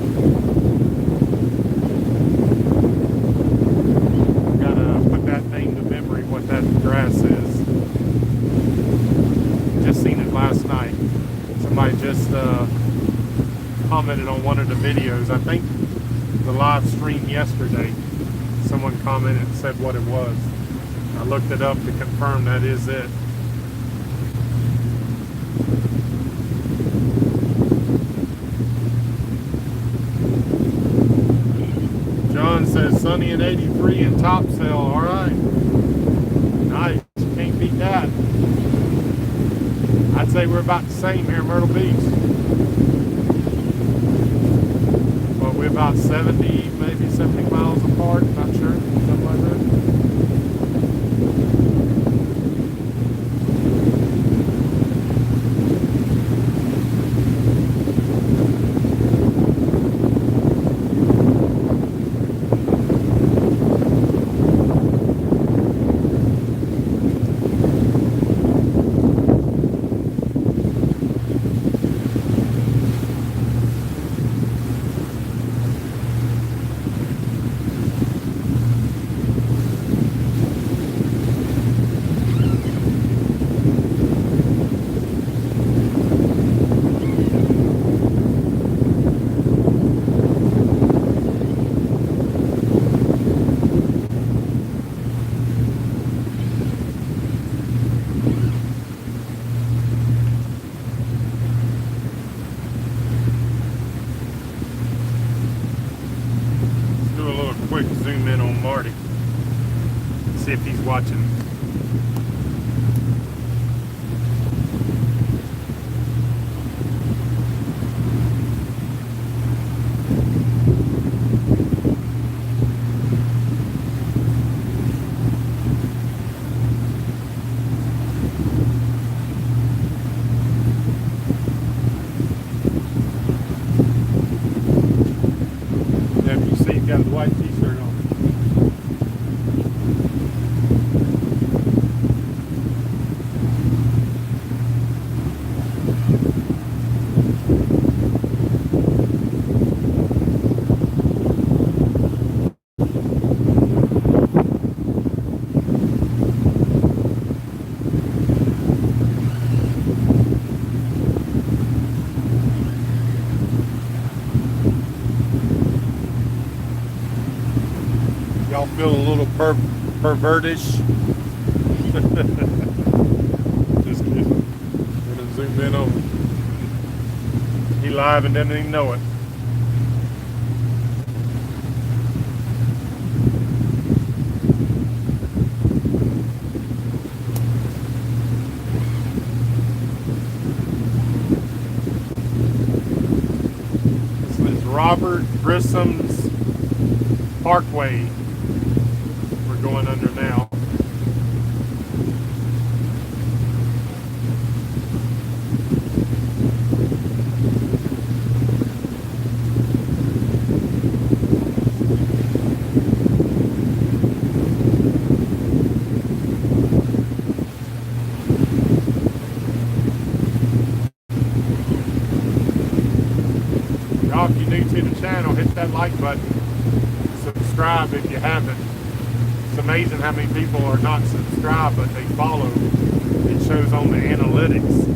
What that grass is. Just seen it last night. Somebody just commented on one of the videos. I think the live stream yesterday. Someone commented and said what it was. I looked it up to confirm that is it. John says sunny and 83 in Topsail. All right. Nice. Can't beat that. I'd say we're about the same here in Myrtle Beach. Well, we're about 70, maybe 70 miles apart. Not sure. Something like that. See if he's watching. Then you see he's got a white t-shirt on. Y'all feel a little pervertish? Just kidding. I'm gonna zoom in on He live and didn't even know it. This is Robert Grissom's Parkway. We're going under now. Y'all, if you're new to the channel, hit that like button. Subscribe if you haven't. It's amazing how many people are not subscribed, but they follow. It shows on the analytics.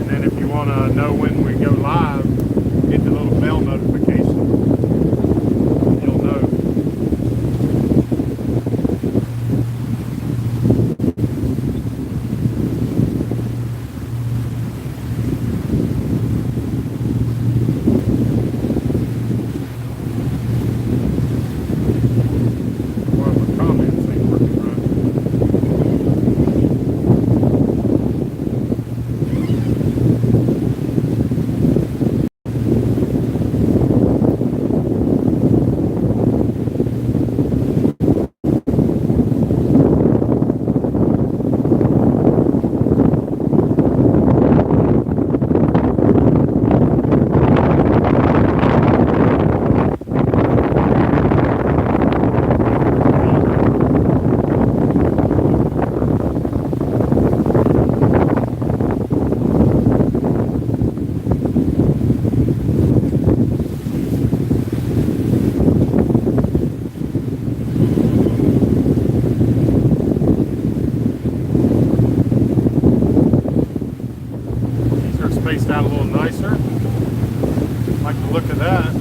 And then if you want to know when we go live, hit the little bell notification. You'll know. Spaced out a little nicer. Like the look of that.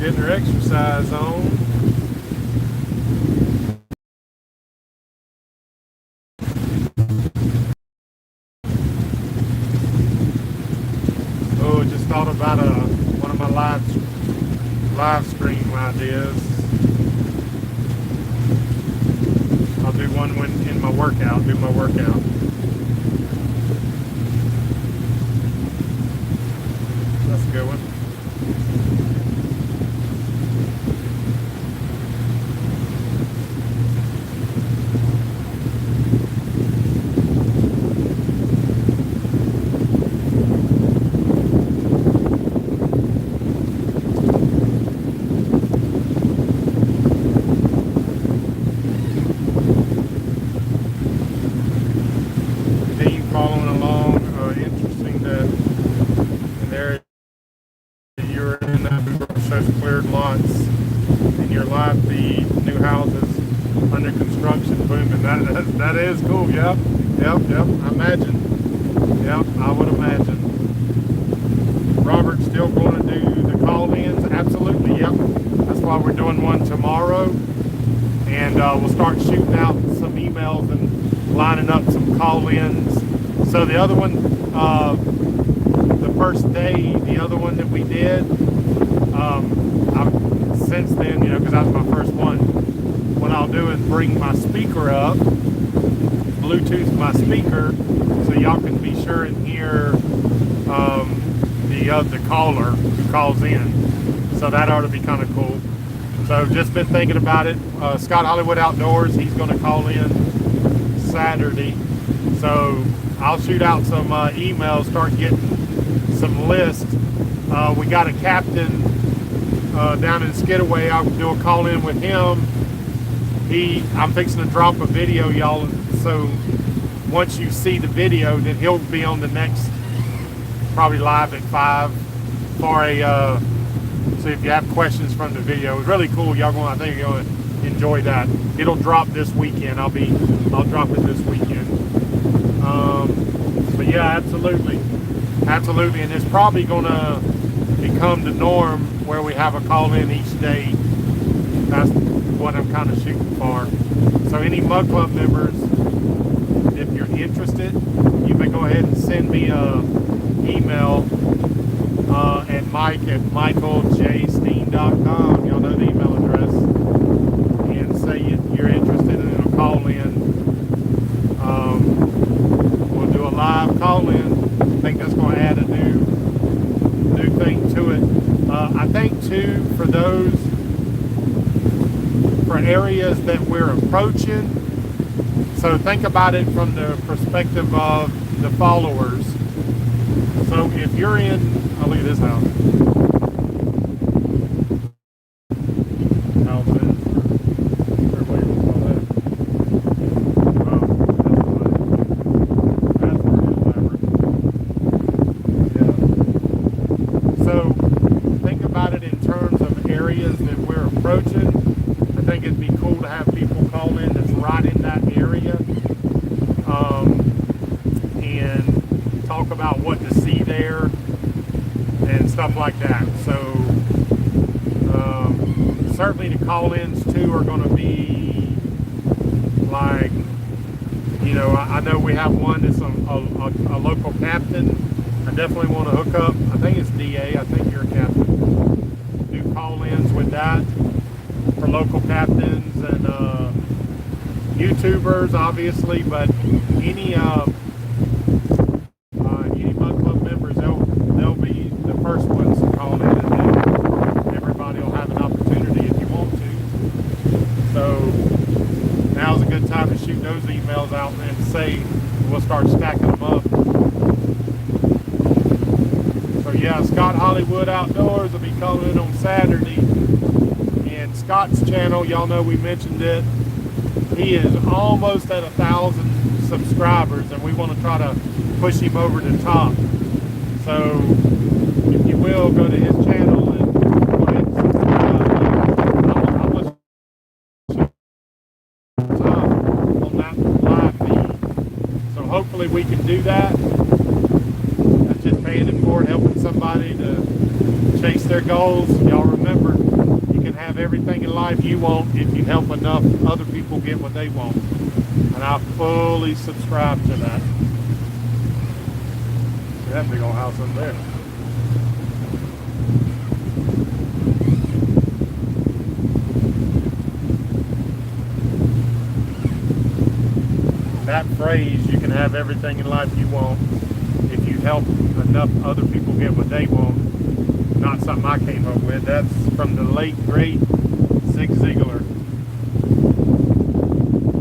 Getting her exercise on. Oh, just thought about one of my live stream ideas. I'll do one when in my workout. Do my workout. That's a good one. under construction booming. That is cool. Yep. I imagine. Yep, I would imagine. Robert's still going to do the call-ins. Absolutely. Yep. That's why we're doing one tomorrow, and we'll start shooting out some emails and lining up some call-ins. So the other one, the first day, the other one that we did, since then, you know, because that was my first one, what I'll do is bring my speaker up, Bluetooth my speaker, so y'all can be sure and hear the caller who calls in. So that ought to be kind of cool. So just been thinking about it. Scott Hollywood Outdoors, he's going to call in Saturday. So I'll shoot out some emails, start getting some lists. We got a captain down in Skidaway. I'll do a call in with him. I'm fixing to drop a video, y'all. So once you see the video, then he'll be on the next, probably live at 5 for a. So if you have questions from the video, it was really cool. I think you're going to enjoy that. It'll drop this weekend. I'll drop it this weekend. But yeah, absolutely, and it's probably going to become the norm where we have a call in each day. That's what I'm kind of shooting for. So any Mug Club members, if you're interested, you may go ahead and send me a email at mike@michaeljsteen.com. Y'all know the email address, and say you're interested in a call in. We'll do a live call in. I think that's going to add a new thing to it. I think too, for areas that we're approaching, so think about it from the perspective of the followers. So if you're in, oh, look at this house. How's that? Or what do you call that? Wow, that's pretty elaborate. Yeah. So think about it in terms of areas that we're approaching. I think it'd be cool to have people call in that's right in that area, and talk about what to see there and stuff like that. So certainly the call-ins too are going to be like, you know, I know we have one that's a local captain. I definitely want to hook up. I think it's DA. I think you're a captain. Do call-ins with that for local captains and YouTubers, obviously, but any Mug Club members, they'll be the first ones to call in, and then everybody will have an opportunity if you want to. So now's a good time to shoot those emails out and say we'll start stacking them up. So yeah, Scott Hollywood Outdoors will be calling in on Saturday. And Scott's channel, y'all know we mentioned it, he is almost at 1,000 subscribers, and we want to try to push him over the top. So if you will, go to his channel and go ahead and subscribe. I'll let you top on that live feed. So hopefully we can do that. That's just paying it forward, helping somebody to chase their goals. Y'all remember, you can have everything in life you want if you help enough other people get what they want. And I fully subscribe to that. See that big old house up there. That phrase, you can have everything in life you want if you help enough other people get what they want, not something I came up with. That's from the late great Zig Ziglar.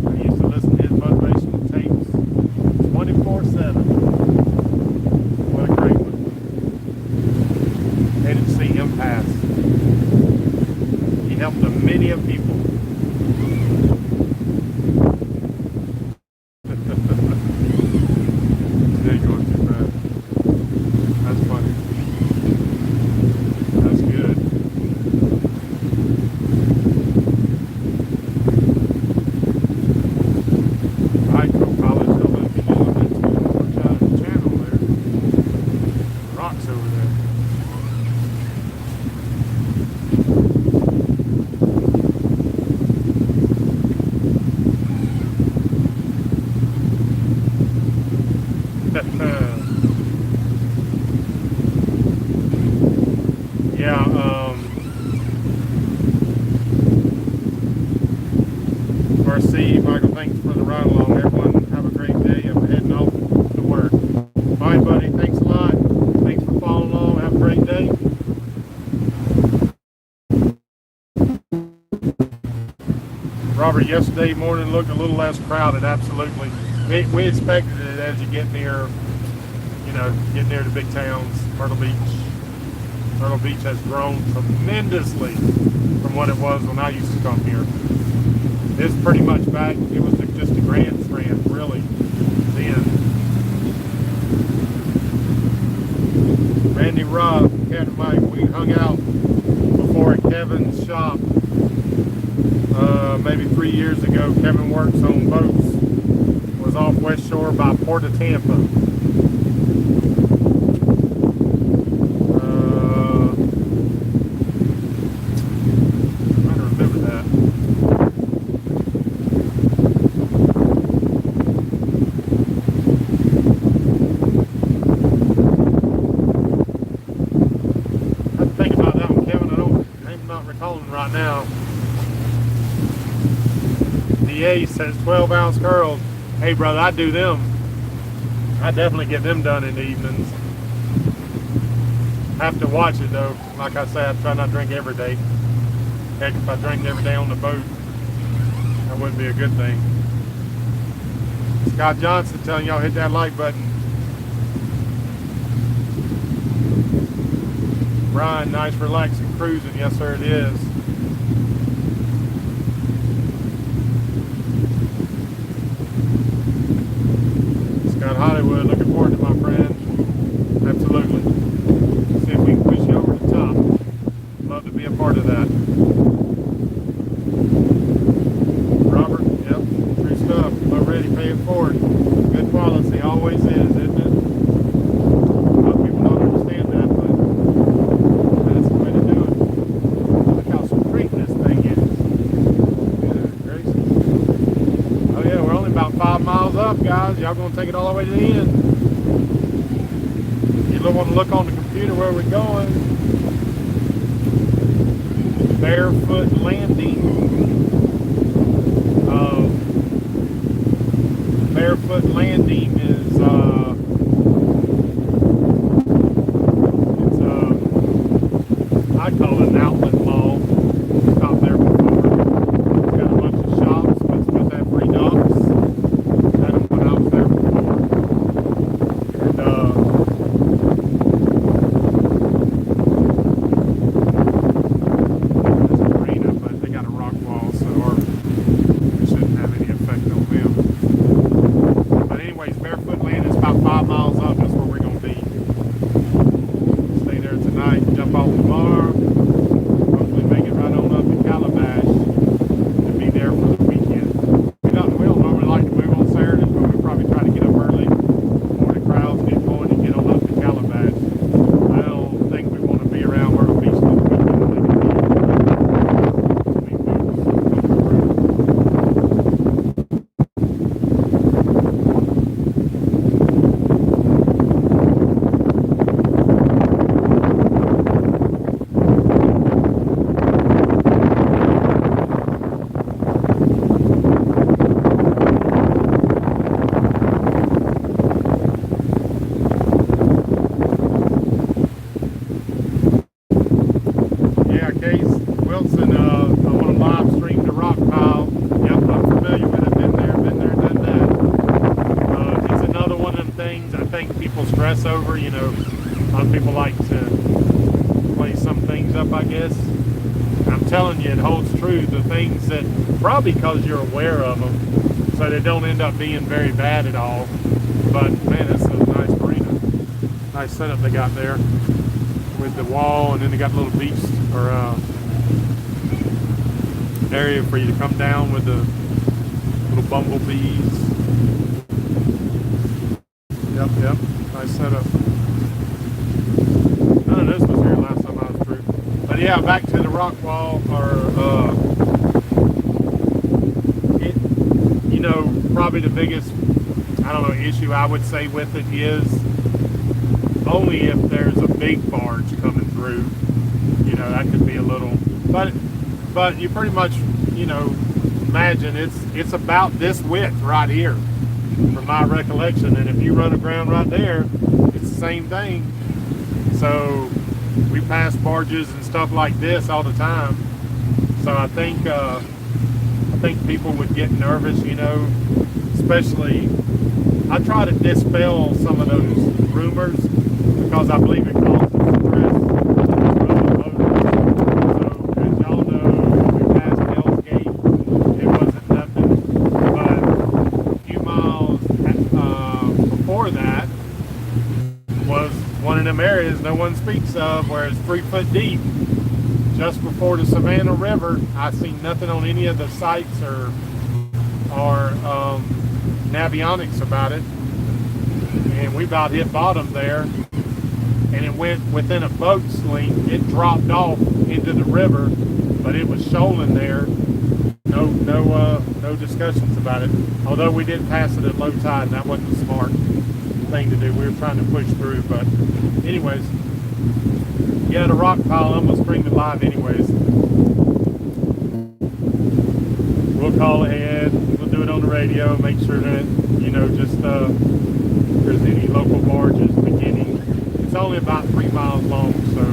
I used to listen to his motivational tapes 24/7. What a great one. Hated to see him pass. He helped a many of people. They're going too fast. That's funny. That's good. RC, Michael, thanks for the ride along. Everyone, have a great day. I'm heading off to work. All right, buddy. Thanks a lot. Thanks for following along. Have a great day. Robert, yesterday morning looked a little less crowded. Absolutely. We expected it as you get near, get near the big towns. Myrtle Beach. Myrtle Beach has grown tremendously from what it was when I used to come here. It's pretty much back. It was just a grandstand, really, then. Randy Robb, Captain Mike, we hung out before at Kevin's shop maybe 3 years ago. Kevin works on boats. Was off West Shore by Port of Tampa. Right now. DA says 12-ounce curls. Hey, brother, I do them. I definitely get them done in the evenings. Have to watch it though. Like I said, I try not to drink every day. Heck, if I drank every day on the boat, that wouldn't be a good thing. Scott Johnson telling y'all hit that like button. Brian, nice relaxing cruising. Yes, sir, it is. Scott Hollywood, looking forward to my friend. Absolutely. See if we can push you over the top. Love to be a part of that. Robert, yep, true stuff. Already paying forward. Good policy, always is, isn't it? A lot of people don't understand that, but that's the way to do it. Look how straight this thing is. Good gracious. Oh yeah, we're only about 5 miles up, guys. Y'all gonna take it all the way to the end. You don't want to look on the computer where we're going. Barefoot Landing. Barefoot Landing is I call it an outlet mall. Stopped there before. It's got a bunch of shops, but it's supposed to have free docks. Had them when I was there before. And there's a marina, but they got a rock wall, so it shouldn't have any effect on them. But anyways, Barefoot Landing is about 5 miles up. That's where we're going to be. Stay there tonight, jump off the bar. Hopefully make it right on up to Calabash and be there for the weekend. We don't normally like to move on Saturdays, but we probably try to get up early before the crowds get going and get on up to Calabash. I don't think we want to be around Myrtle Beach till the weekend. Yeah, Case Wilson, I want to live stream the rock pile. Yep, I'm familiar with it. Been there, done that. It's another one of them things I think people stress over. A lot of people like to play some things up, I guess. I'm telling you, it holds true. The things that, probably because you're aware of them, so they don't end up being very bad at all. But man, it's a nice marina. Nice setup they got there with the wall, and then they got a little beach or area for you to come down with the little bumblebees. Yep, nice setup. None of this was here last time I was through. But yeah, back to the rock wall, or probably the biggest, issue I would say with it is only if there's a big barge coming through, that could be a little, but you pretty much, imagine it's about this width right here, from my recollection. And if you run aground right there, it's the same thing. So we pass barges and stuff like this all the time. So I think people would get nervous, you know, especially. I try to dispel some of those rumors because I believe it causes stress from the motorists. So as y'all know, when we passed Hell's Gate, it wasn't nothing. But a few miles before that was one of them areas no one speaks of, where it's 3 foot deep. Just before the Savannah River, I seen nothing on any of the sites or navionics about it, and we about hit bottom there, and it went within a boat's length. It dropped off into the river, but it was shoaling there. No discussions about it. Although we did pass it at low tide, and that wasn't a smart thing to do. We were trying to push through, but anyways, yeah, the rock pile. I'm gonna stream it live anyways. We'll call ahead. We'll do it on the radio. Make sure that, you know, just if there's any local barges beginning. It's only about 3 miles long, so.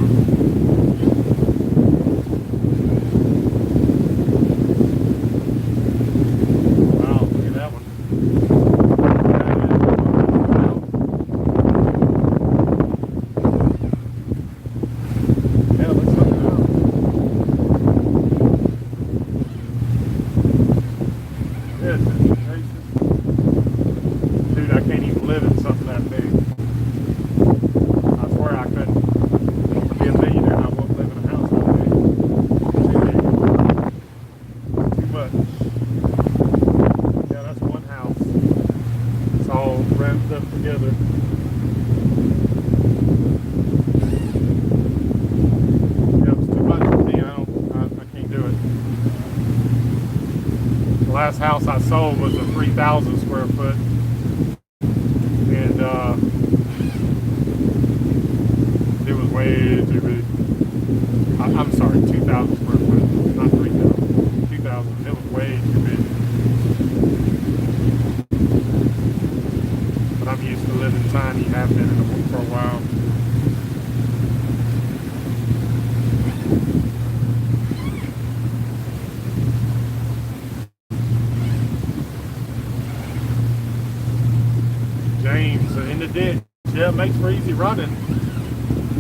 Wow, look at that one. Yeah, it looks like it out. Goodness gracious. Dude, I can't even live in something that big. I swear I couldn't. I'd be a millionaire and I won't live in a house that big. Too much. Yeah, that's one house. It's all wrapped up together. Yeah, it's too much for me. I can't do it. The last house I sold was a 3,000 square foot, and it was way too big. I'm sorry, 2,000 square foot, not 3,000. 2,000. It was way too big. But I'm used to living tiny, have been for a while. James in the ditch. Yeah, it makes for easy running.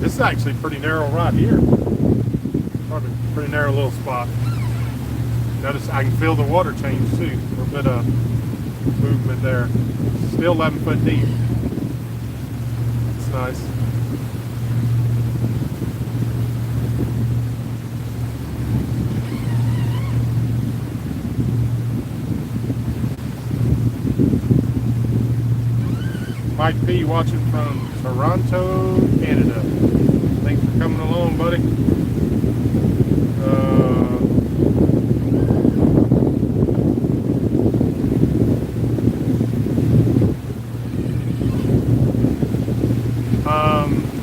This is actually pretty narrow right here. Probably a pretty narrow little spot. Notice I can feel the water change too. A little bit of movement there. Still 11 foot deep. It's nice. Mike P. watching from Toronto, Canada. Thanks for coming along, buddy.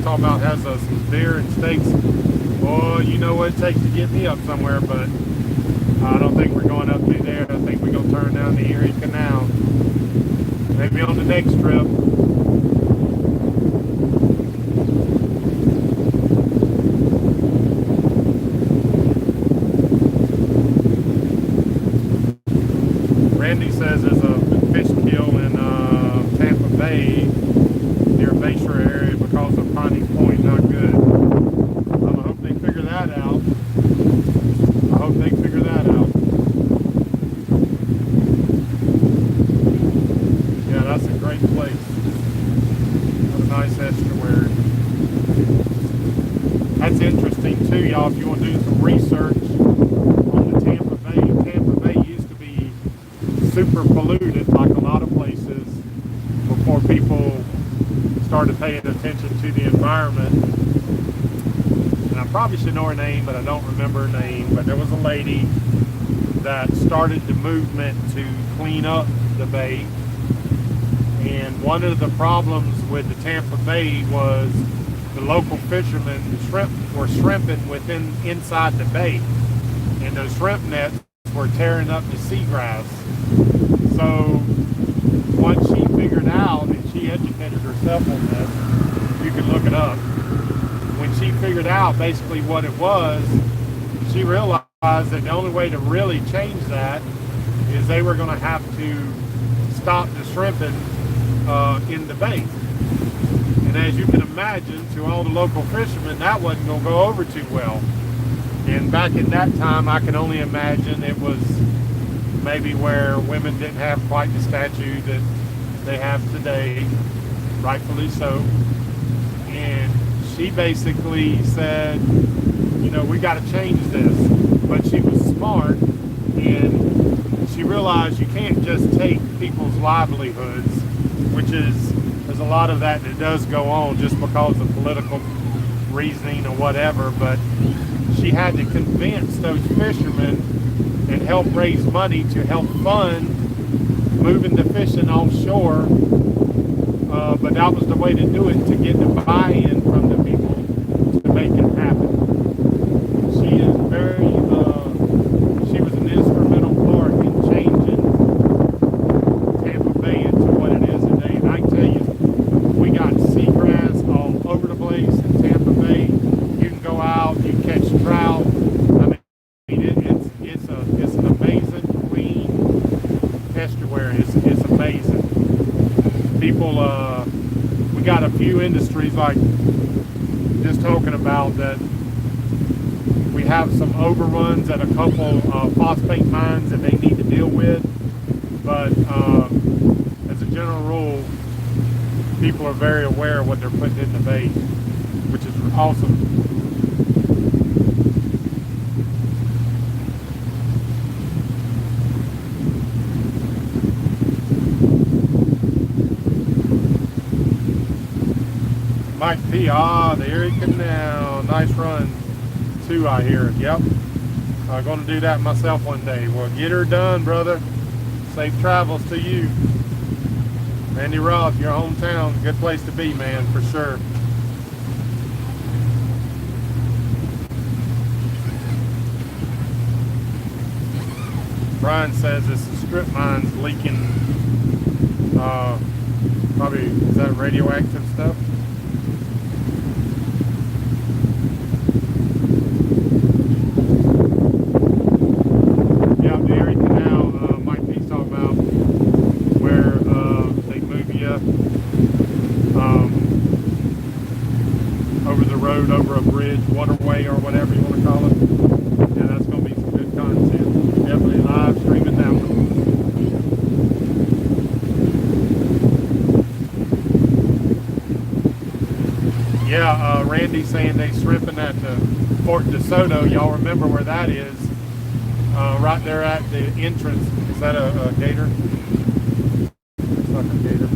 Talking about has some deer and steaks. Boy, you know what it takes to get me up somewhere, but I don't think we're going up through there. I think we're going to turn down the Erie Canal. Maybe on the next trip. Randy says there's a fish kill in Tampa Bay near Bayshore area because of Piney Point. Not good. I hope they figure that out. Yeah, that's a great place. What a nice estuary. That's interesting too, y'all. If you want to do some research on the Tampa Bay used to be super polluted like a lot of places before people started paying attention to the environment. And I probably should know her name, but I don't remember her name. But there was a lady that started the movement to clean up the bay. And one of the problems with the Tampa Bay was the local fishermen were shrimping inside the bay. And those shrimp nets were tearing up the seagrass. So once she figured out, and she educated herself on this, you can look it up. When she figured out basically what it was, she realized that the only way to really change that is they were going to have to stop the shrimping in the bay. And as you can imagine, to all the local fishermen, that wasn't going to go over too well. And back at that time, I can only imagine it was maybe where women didn't have quite the statue that they have today, rightfully so. And she basically said, you know, we got to change this. But she was smart, and she realized you can't just take people's livelihoods, which is, there's a lot of that does go on just because of political reasoning or whatever, but she had to convince those fishermen and help raise money to help fund moving the fishing offshore. But that was the way to do it, to get the buy-in from the people to make it happen. She is very, she was an instrumental part in changing Tampa Bay into what it is today. And I can tell you, we got seagrass all over the place in Tampa Bay. You can go out, you can catch trout. I mean, it's an amazing clean estuary. It's amazing. People, we got a few industries like just talking about that. We have some overruns at a couple phosphate mines that they need to deal with, but as a general rule, people are very aware of what they're putting in the bay, which is awesome. Mike P. The Erie Canal. Nice run, too, I hear. Yep. I'm going to do that myself one day. Well, get her done, brother. Safe travels to you. Andy Roth, your hometown. Good place to be, man, for sure. Brian says it's the strip mines leaking. Probably, is that radioactive stuff? Over a bridge, waterway, or whatever you want to call it. Yeah, that's going to be some good content. Definitely live streaming that one. Yeah, Randy saying they shrimping at Fort DeSoto. Y'all remember where that is? Right there at the entrance. Is that a gator? Looks like a gator.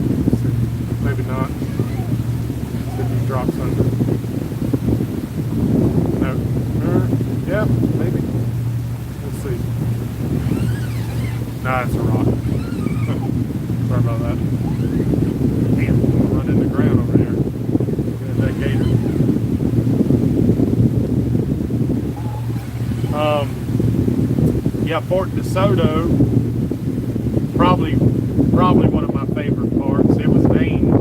Maybe not. If he drops under. Yeah, maybe. We'll see. Nah, it's a rock. Sorry about that. Damn, I'm running the ground over here. Look at that gator. Yeah, Fort DeSoto, probably one of my favorite parks. It was named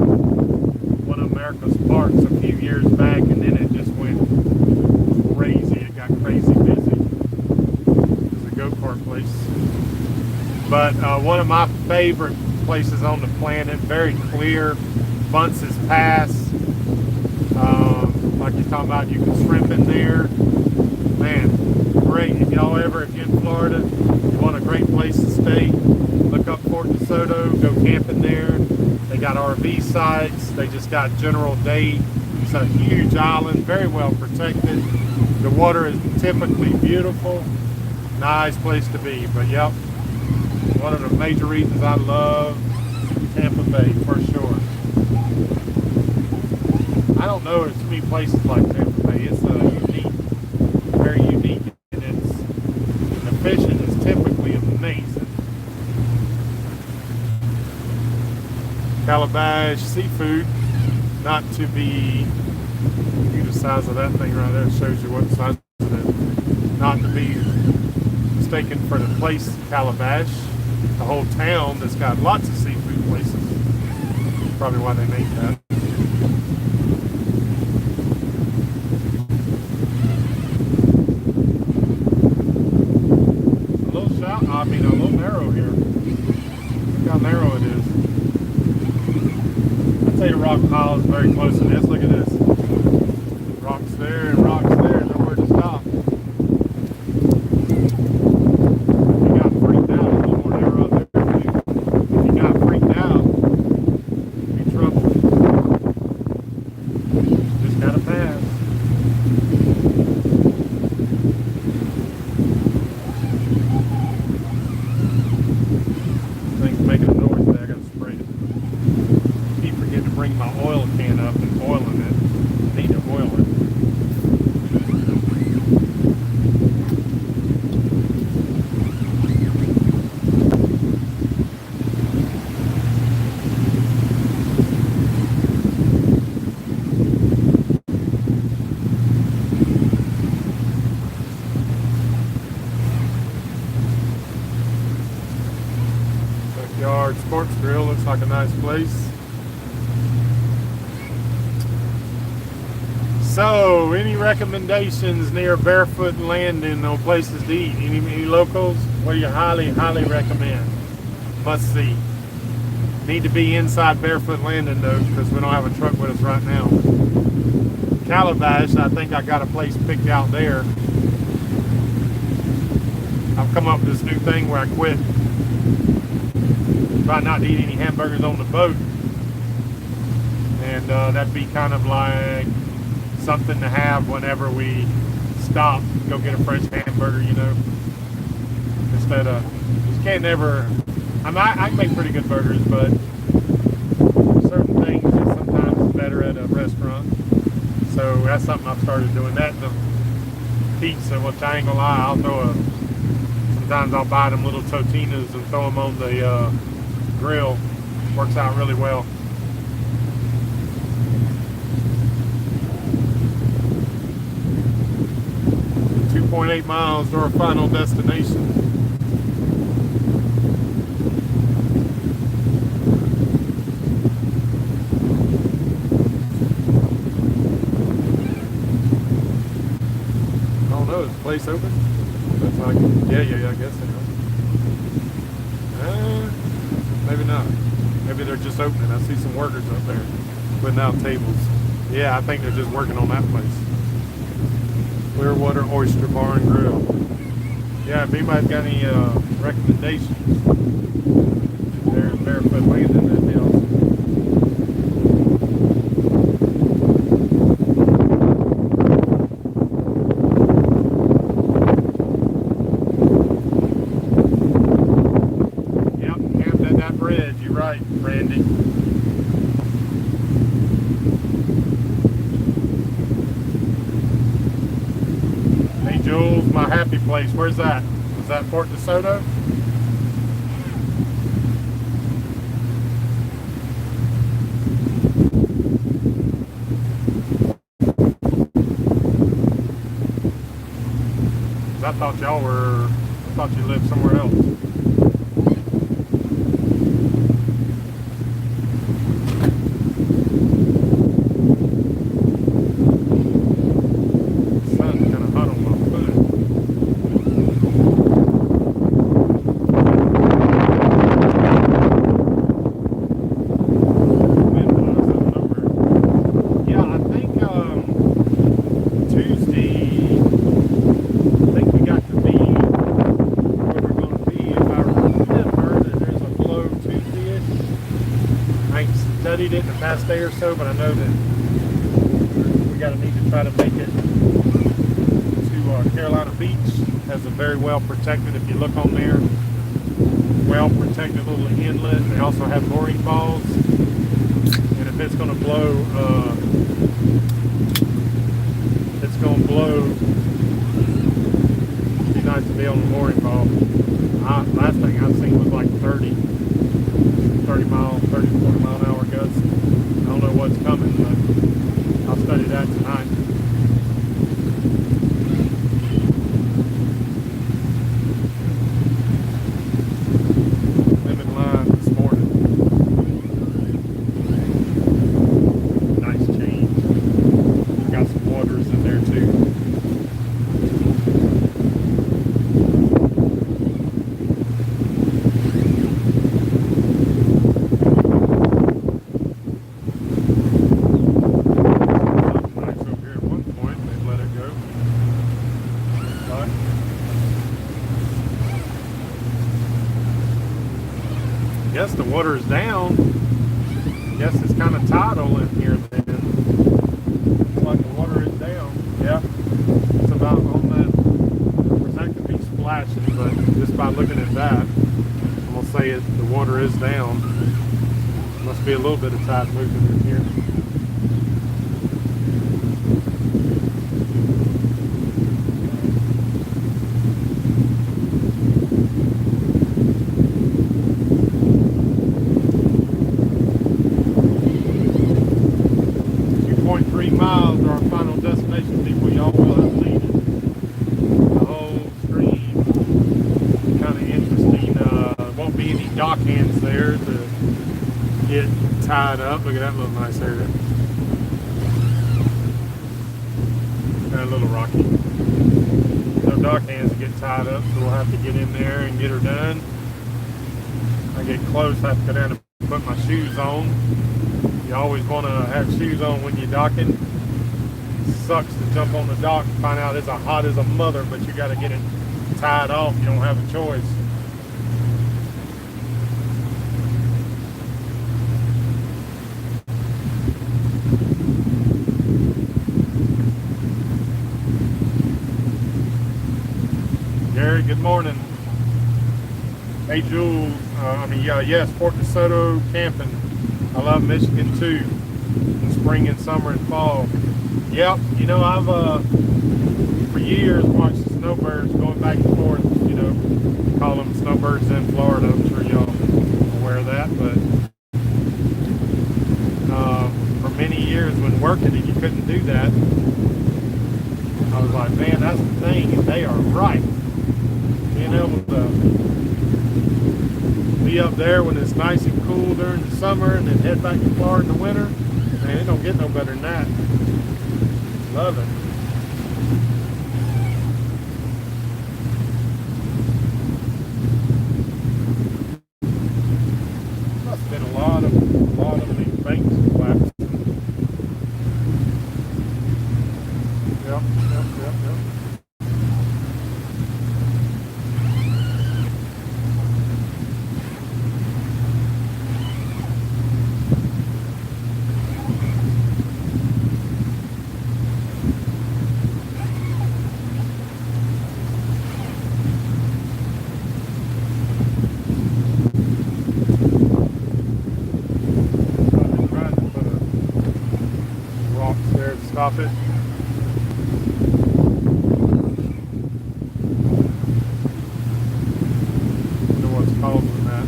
one of America's parks a few years back, and then it just went crazy. It got crazy busy. It's a go-kart place. But one of my favorite places on the planet, very clear, Bunce's Pass. Like you're talking about, you can shrimp in there. Man, great. If you're in Florida, you want a great place to stay, look up Fort DeSoto, go camping there. They got RV sites. They just got general day. It's a huge island, very well protected. The water is typically beautiful. Nice place to be. But yep, one of the major reasons I love Tampa Bay, for sure. I don't know there's too many places like Tampa Bay. It's unique, very unique, and the fishing is typically amazing. Calabash seafood, not to be, the size of that thing right there shows you what size it is. Not to be mistaken for the place Calabash, the whole town that's got lots of seafood places. Probably why they named that. A little shallow, I mean a little narrow here. Look how narrow it is. I'd say the rock pile is very close to this. Look at this. Rocks there and rocks there, nowhere to stop. Sports Grill looks like a nice place. So, any recommendations near Barefoot Landing on places to eat? Any locals? What do you highly recommend? Must see. Need to be inside Barefoot Landing though, because we don't have a truck with us right now. Calabash, I think I got a place picked out there. I've come up with this new thing where I quit. Try not to eat any hamburgers on the boat, and that'd be kind of like something to have whenever we stop, go get a fresh hamburger, you know, instead of, you can't never, I can make pretty good burgers, but certain things are sometimes better at a restaurant, so that's something I've started doing. That, the pizza, which I ain't gonna lie, I'll throw sometimes I'll buy them little Totinas and throw them on the grill. Works out really well. .8 miles to our final destination. I don't know, is the place open? That's like, yeah, I guess so. Maybe not. Maybe they're just opening. I see some workers up there putting out tables. Yeah, I think they're just working on that place. Clearwater Oyster Bar and Grill. Yeah, if anybody's got any recommendations there in Barefoot Landing, that'd be awesome. Right, Randy. Hey Jules, my happy place. Where's that? Is that Fort DeSoto? I thought you lived somewhere else. Studied it in the past day or so, but I know that we got to need to try to make it to Carolina Beach. Has a very well protected, if you look on there, well protected little inlet. They also have mooring balls, and if it's going to blow, it'd be nice to be on the mooring ball. Last thing I've seen was like 30 mile, 40 mile an hour gusts. I don't know what's coming, but I'll study that tonight. guess the water is down. I guess it's kind of tidal in here then. Looks like the water is down. Yeah, it's about on that. Of course, that could be splashing, but just by looking at that, I'm gonna say the water is down. Must be a little bit of tide movement in here. Miles to our final destination, people. Y'all will have seen it. The whole stream. Kind of interesting. Won't be any dock hands there to get tied up. Look at that little nice area. Kind of a little rocky. No dock hands to get tied up, so we'll have to get in there and get her done. I get close, I have to go down and put my shoes on. You always want to have shoes on when you're docking. Sucks to jump on the dock and find out it's hot as a mother, but you got to get it tied off. You don't have a choice. Gary, good morning. Hey, Jules. Yes, Port DeSoto camping. I love Michigan too, in spring and summer and fall. Yep, you know, I've for years watched the snowbirds going back and forth, you know, call them snowbirds in Florida. I'm sure y'all are aware of that, but for many years when working it, you couldn't do that. I was like, man, that's the thing, and they are right. Being able to be up there when it's nice and cool during the summer and then head back to Florida in the winter, man, it don't get no better than that. Love it. Must have been a lot of these banks collapsed. Yep. Stop it. Wonder what's causing that.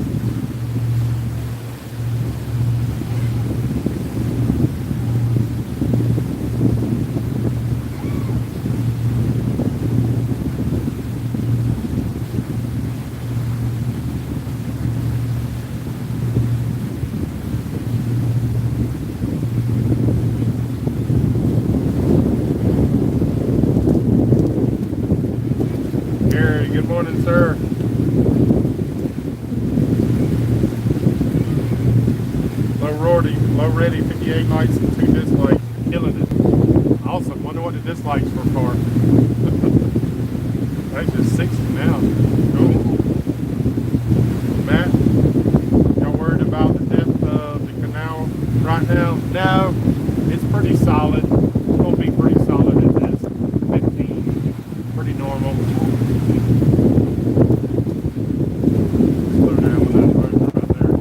Good morning, sir. Low ready, 58 likes and 2 dislikes. Killing it. Awesome. Wonder what the dislikes were for. That's just 60 now. Cool. Matt, y'all worried about the depth of the canal right now? No, it's pretty solid. It's going to be pretty solid at this. 15. Pretty normal. Slow down with that motor right there.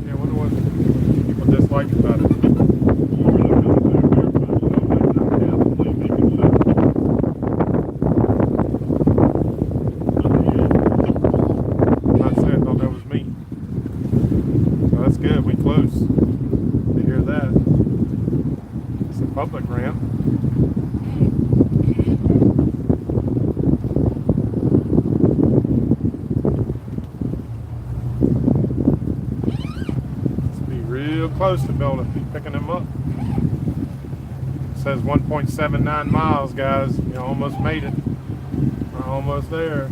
Yeah, I wonder what people dislike about it. Not saying, thought that was me. Well, that's good. We close. To hear that. It's a public ramp. Let's be real close to be able to be picking them up. It says 1.79 miles, guys. You almost made it. We're almost there.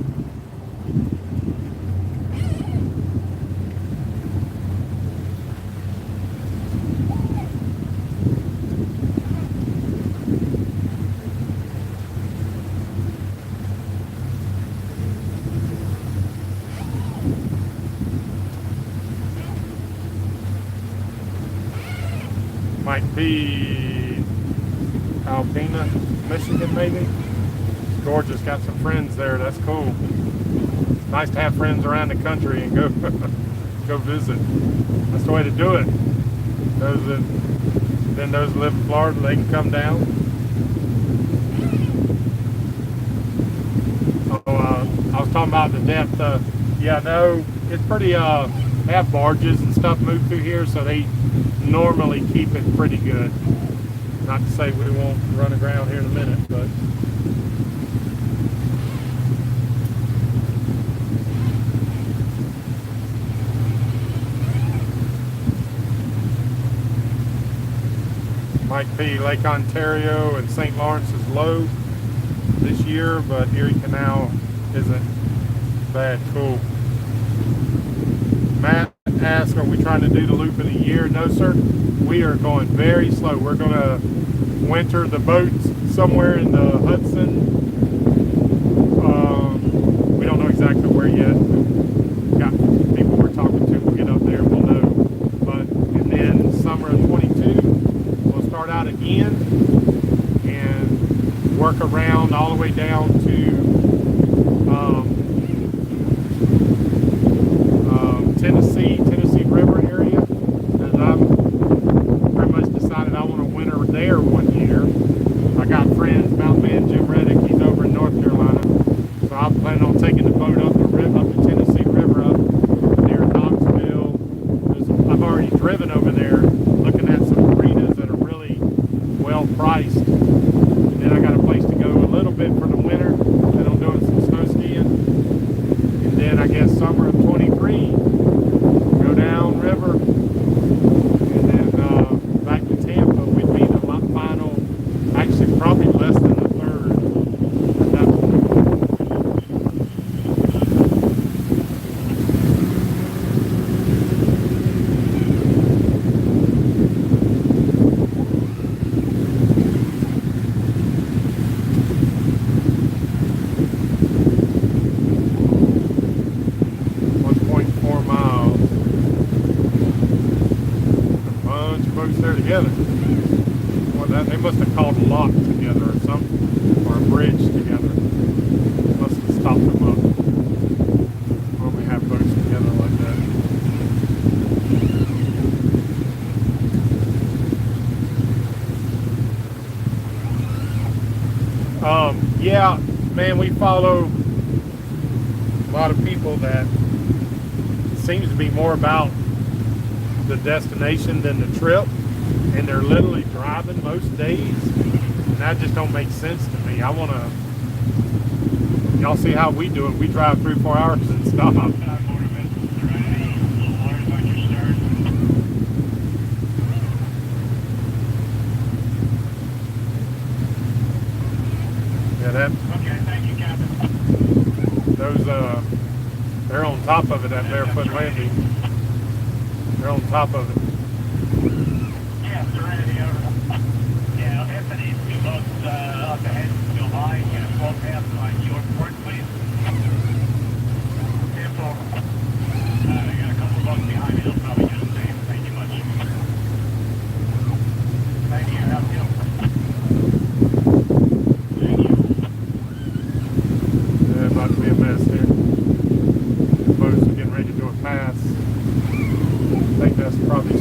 be Alpena, Michigan, maybe. Gorgeous. Got some friends there. That's cool. Nice to have friends around the country and go go visit. That's the way to do it. Those that live in Florida, they can come down. So I was talking about the depth. Yeah, no, it's pretty. They have barges and stuff move through here, so they normally keep it pretty good. Not to say we won't run aground here in a minute, but. Might be Lake Ontario and St. Lawrence is low this year, but Erie Canal isn't bad. Cool. Matt asked, are we trying to do the loop in a year? No, sir. We are going very slow. We're going to winter the boats somewhere in the Hudson. We don't know exactly where yet. We've got people we're talking to. We'll get up there and we'll know. But, and then summer of 22, we'll start out again and work around all the way down to Tennessee River area, and I'm pretty much decided I want to winter there one year. I got friends, Mountain Man Jim Reddick, he's over in North Carolina, so I'm planning on taking the boat up the Tennessee River up near Knoxville. I've already driven over there, looking at some marinas that are really well priced. And then I got a place to go a little bit for the winter, and I'm doing some snow skiing. And then I guess summer of 23. Go down river, and then back to Tampa. We'd be the final, actually probably less than a third at that point. 1.4 miles. Boats there together. Well, they must have called a lock together or something, or a bridge together. Must have stopped them up when we have boats together like that. Yeah, man, we follow a lot of people that it seems to be more about the destination than the trip, and they're literally driving most days, and that just don't make sense to me. I want to, y'all see how we do it. We drive 3-4 hours and stop. Yeah, that.
Okay, thank you, Captain.
Those they're on top of it at Barefoot Landing. They're on top of it.
Yeah, Serenity over. Yeah, Anthony, two boats up ahead, still high. You know, 12 paths on your port, please. Info. I got a couple of boats behind me. They'll probably do the same. Thank you much. Thank you. Have a good one. Thank you.
Yeah, about to be a mess here. The boats are getting ready to do a pass. I think that's probably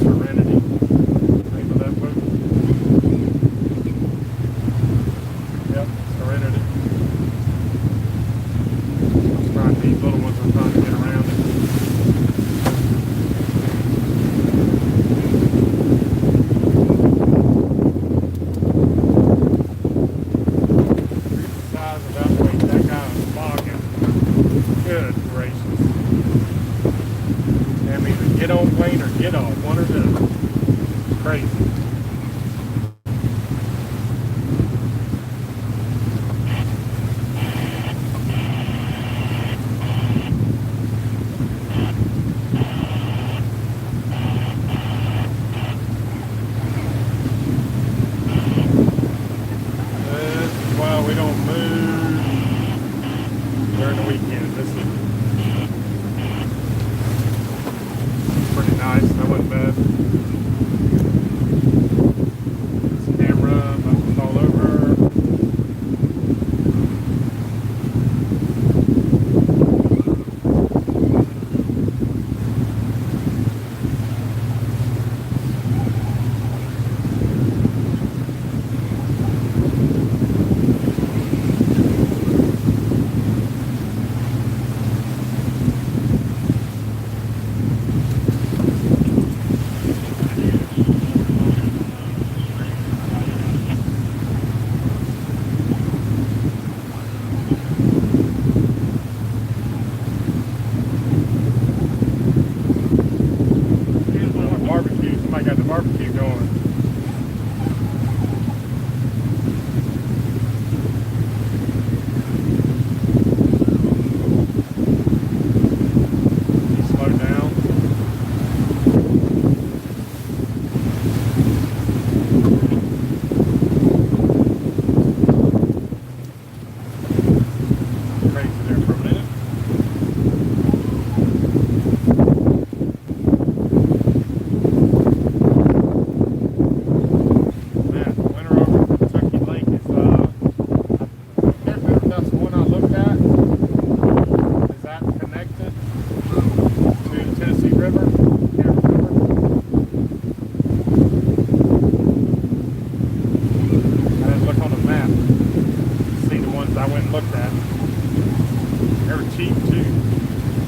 cheap too.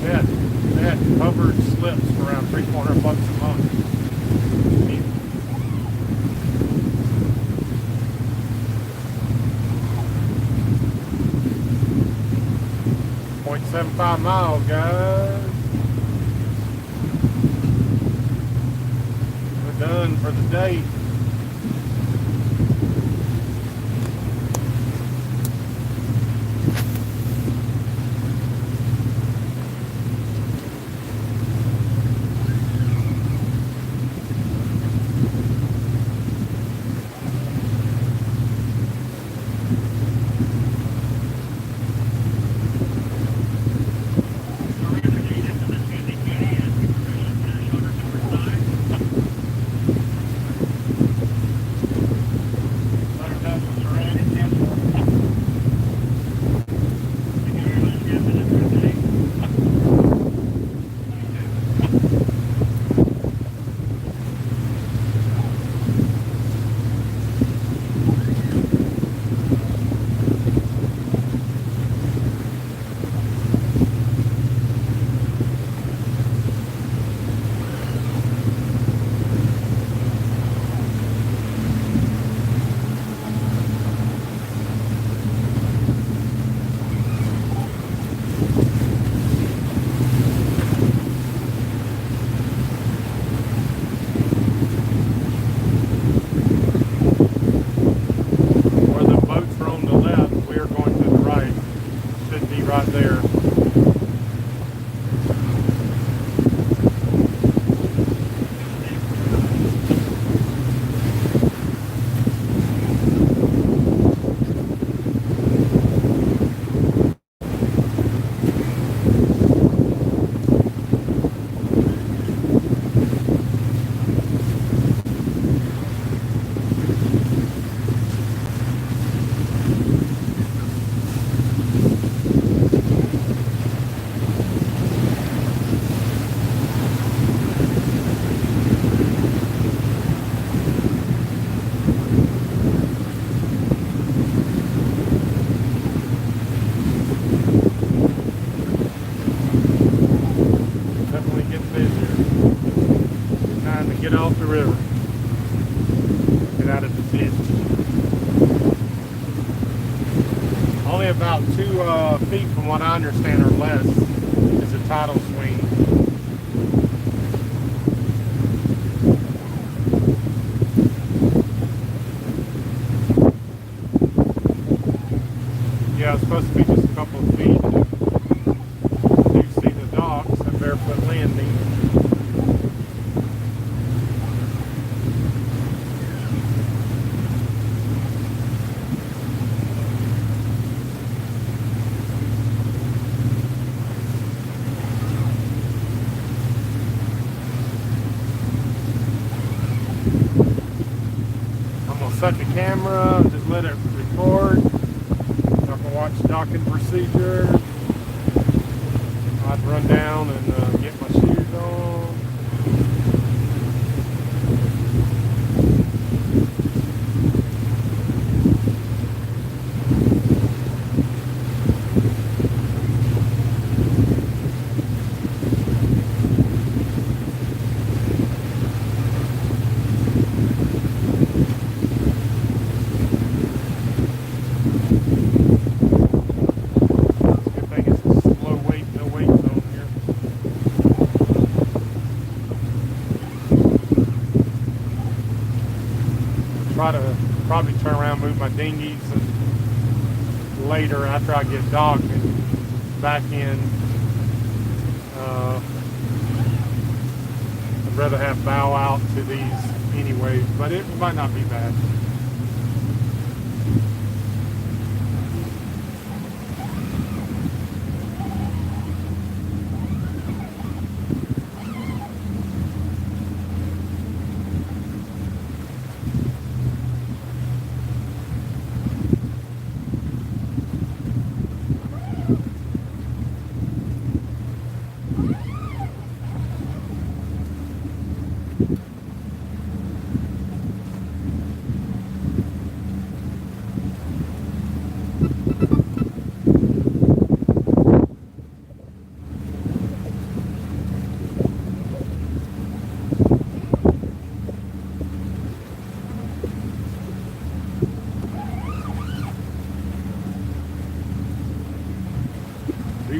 They had covered slips for around $300-400 a month. Cheap. 0.75 miles, guys. We're done for the day. Right there. Get off the river. Get out of the ditch. Only about 2 feet, from what I understand, or less, is a tidal swing. Yeah, it's supposed to be just a couple of feet. You see the docks and Barefoot Landing. Set the camera, just let it record. So I can watch docking procedure. I'd run down and get my shoes on. Try to probably turn around, move my dinghies, and later after I get docked and back in. I'd rather have bow out to these anyways, but it might not be bad.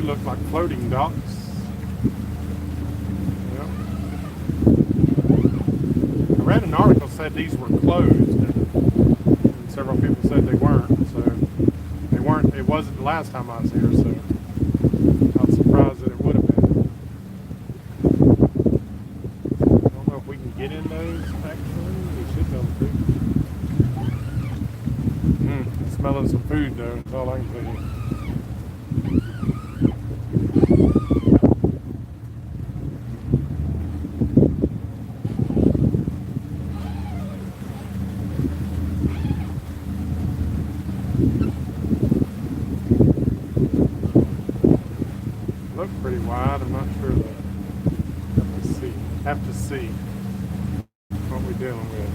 look like floating docks. Yep. I read an article said these were closed, and several people said they weren't. So they weren't. It wasn't the last time I was here, so I was surprised that it would have been. I don't know if we can get in those. Actually, we should be able to. Smelling some food though. That's all I can tell you. Look pretty wide. I'm not sure though. Have to see what we're dealing with.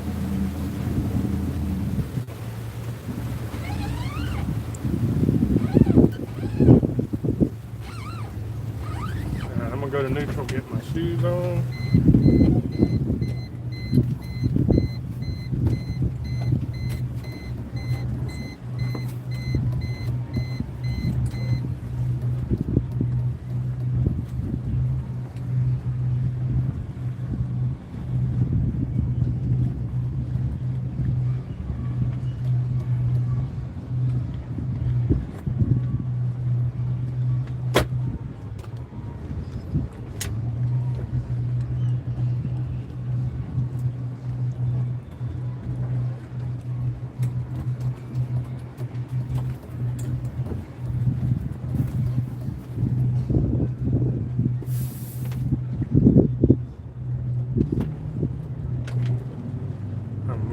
Alright, I'm gonna go to neutral, get my shoes on.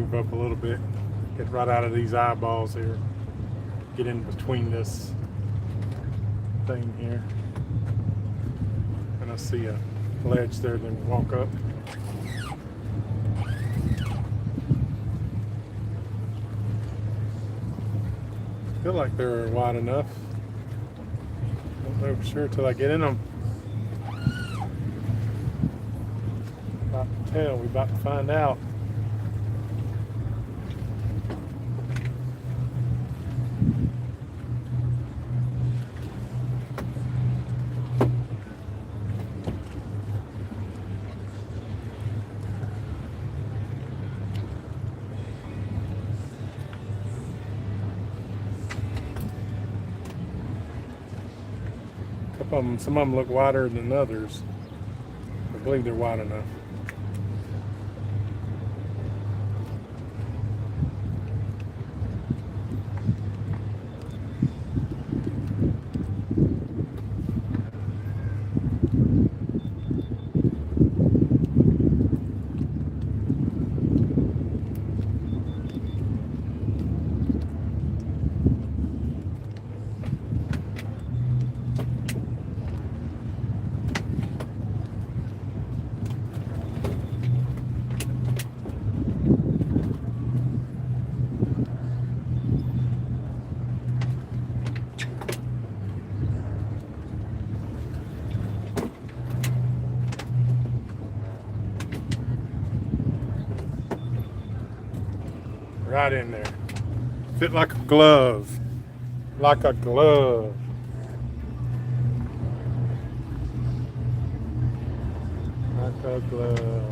Up a little bit, get right out of these eyeballs here, get in between this thing here, and I see a ledge there, then walk up. Feel like they're wide enough. Don't know for sure till I get in them. About to tell, we about to find out. Some of them look wider than others. I believe they're wide enough. Right in there. Fit like a glove. Like a glove. Like a glove.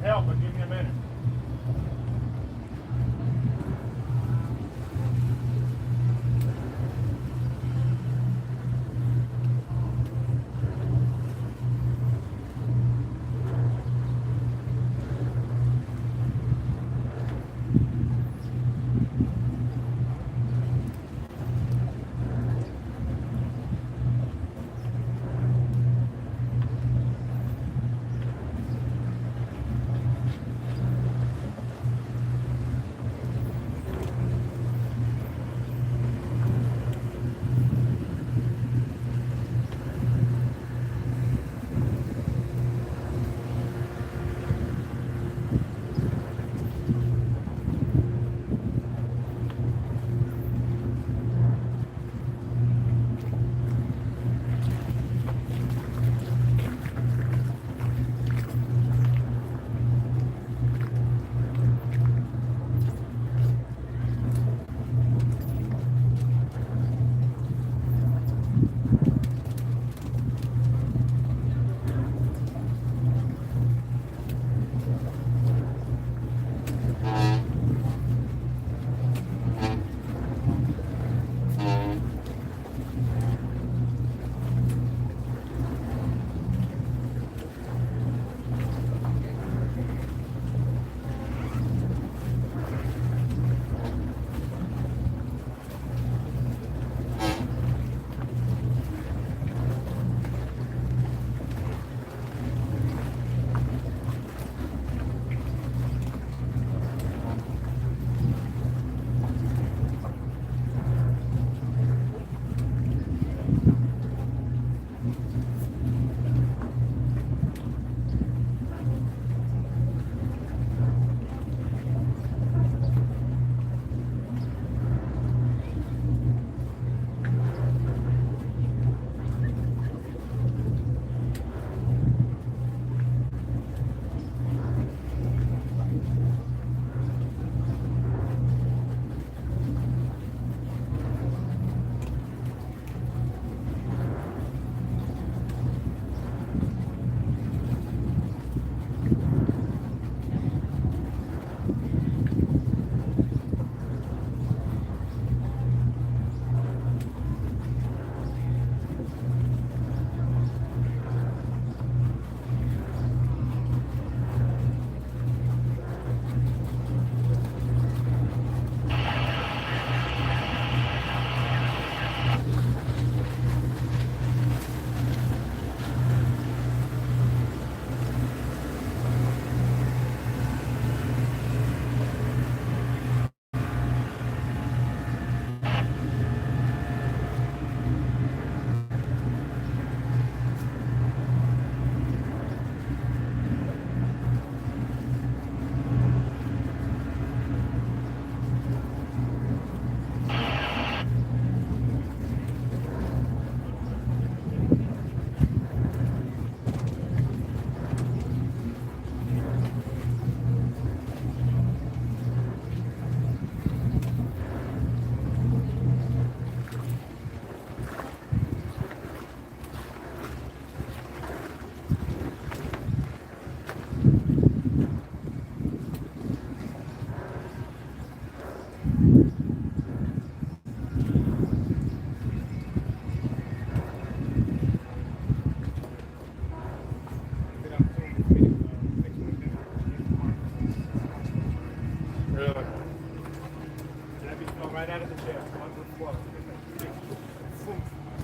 help, but give me a minute.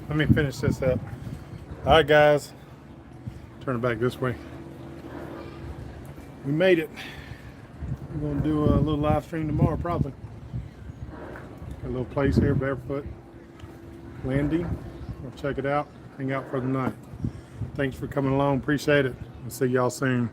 Let me finish this up. All right, guys. Turn it back this way. We made it. We're gonna do a little live stream tomorrow, probably. Got a little place here, Barefoot Landing. We'll check it out. Hang out for the night. Thanks for coming along. Appreciate it. I'll see y'all soon.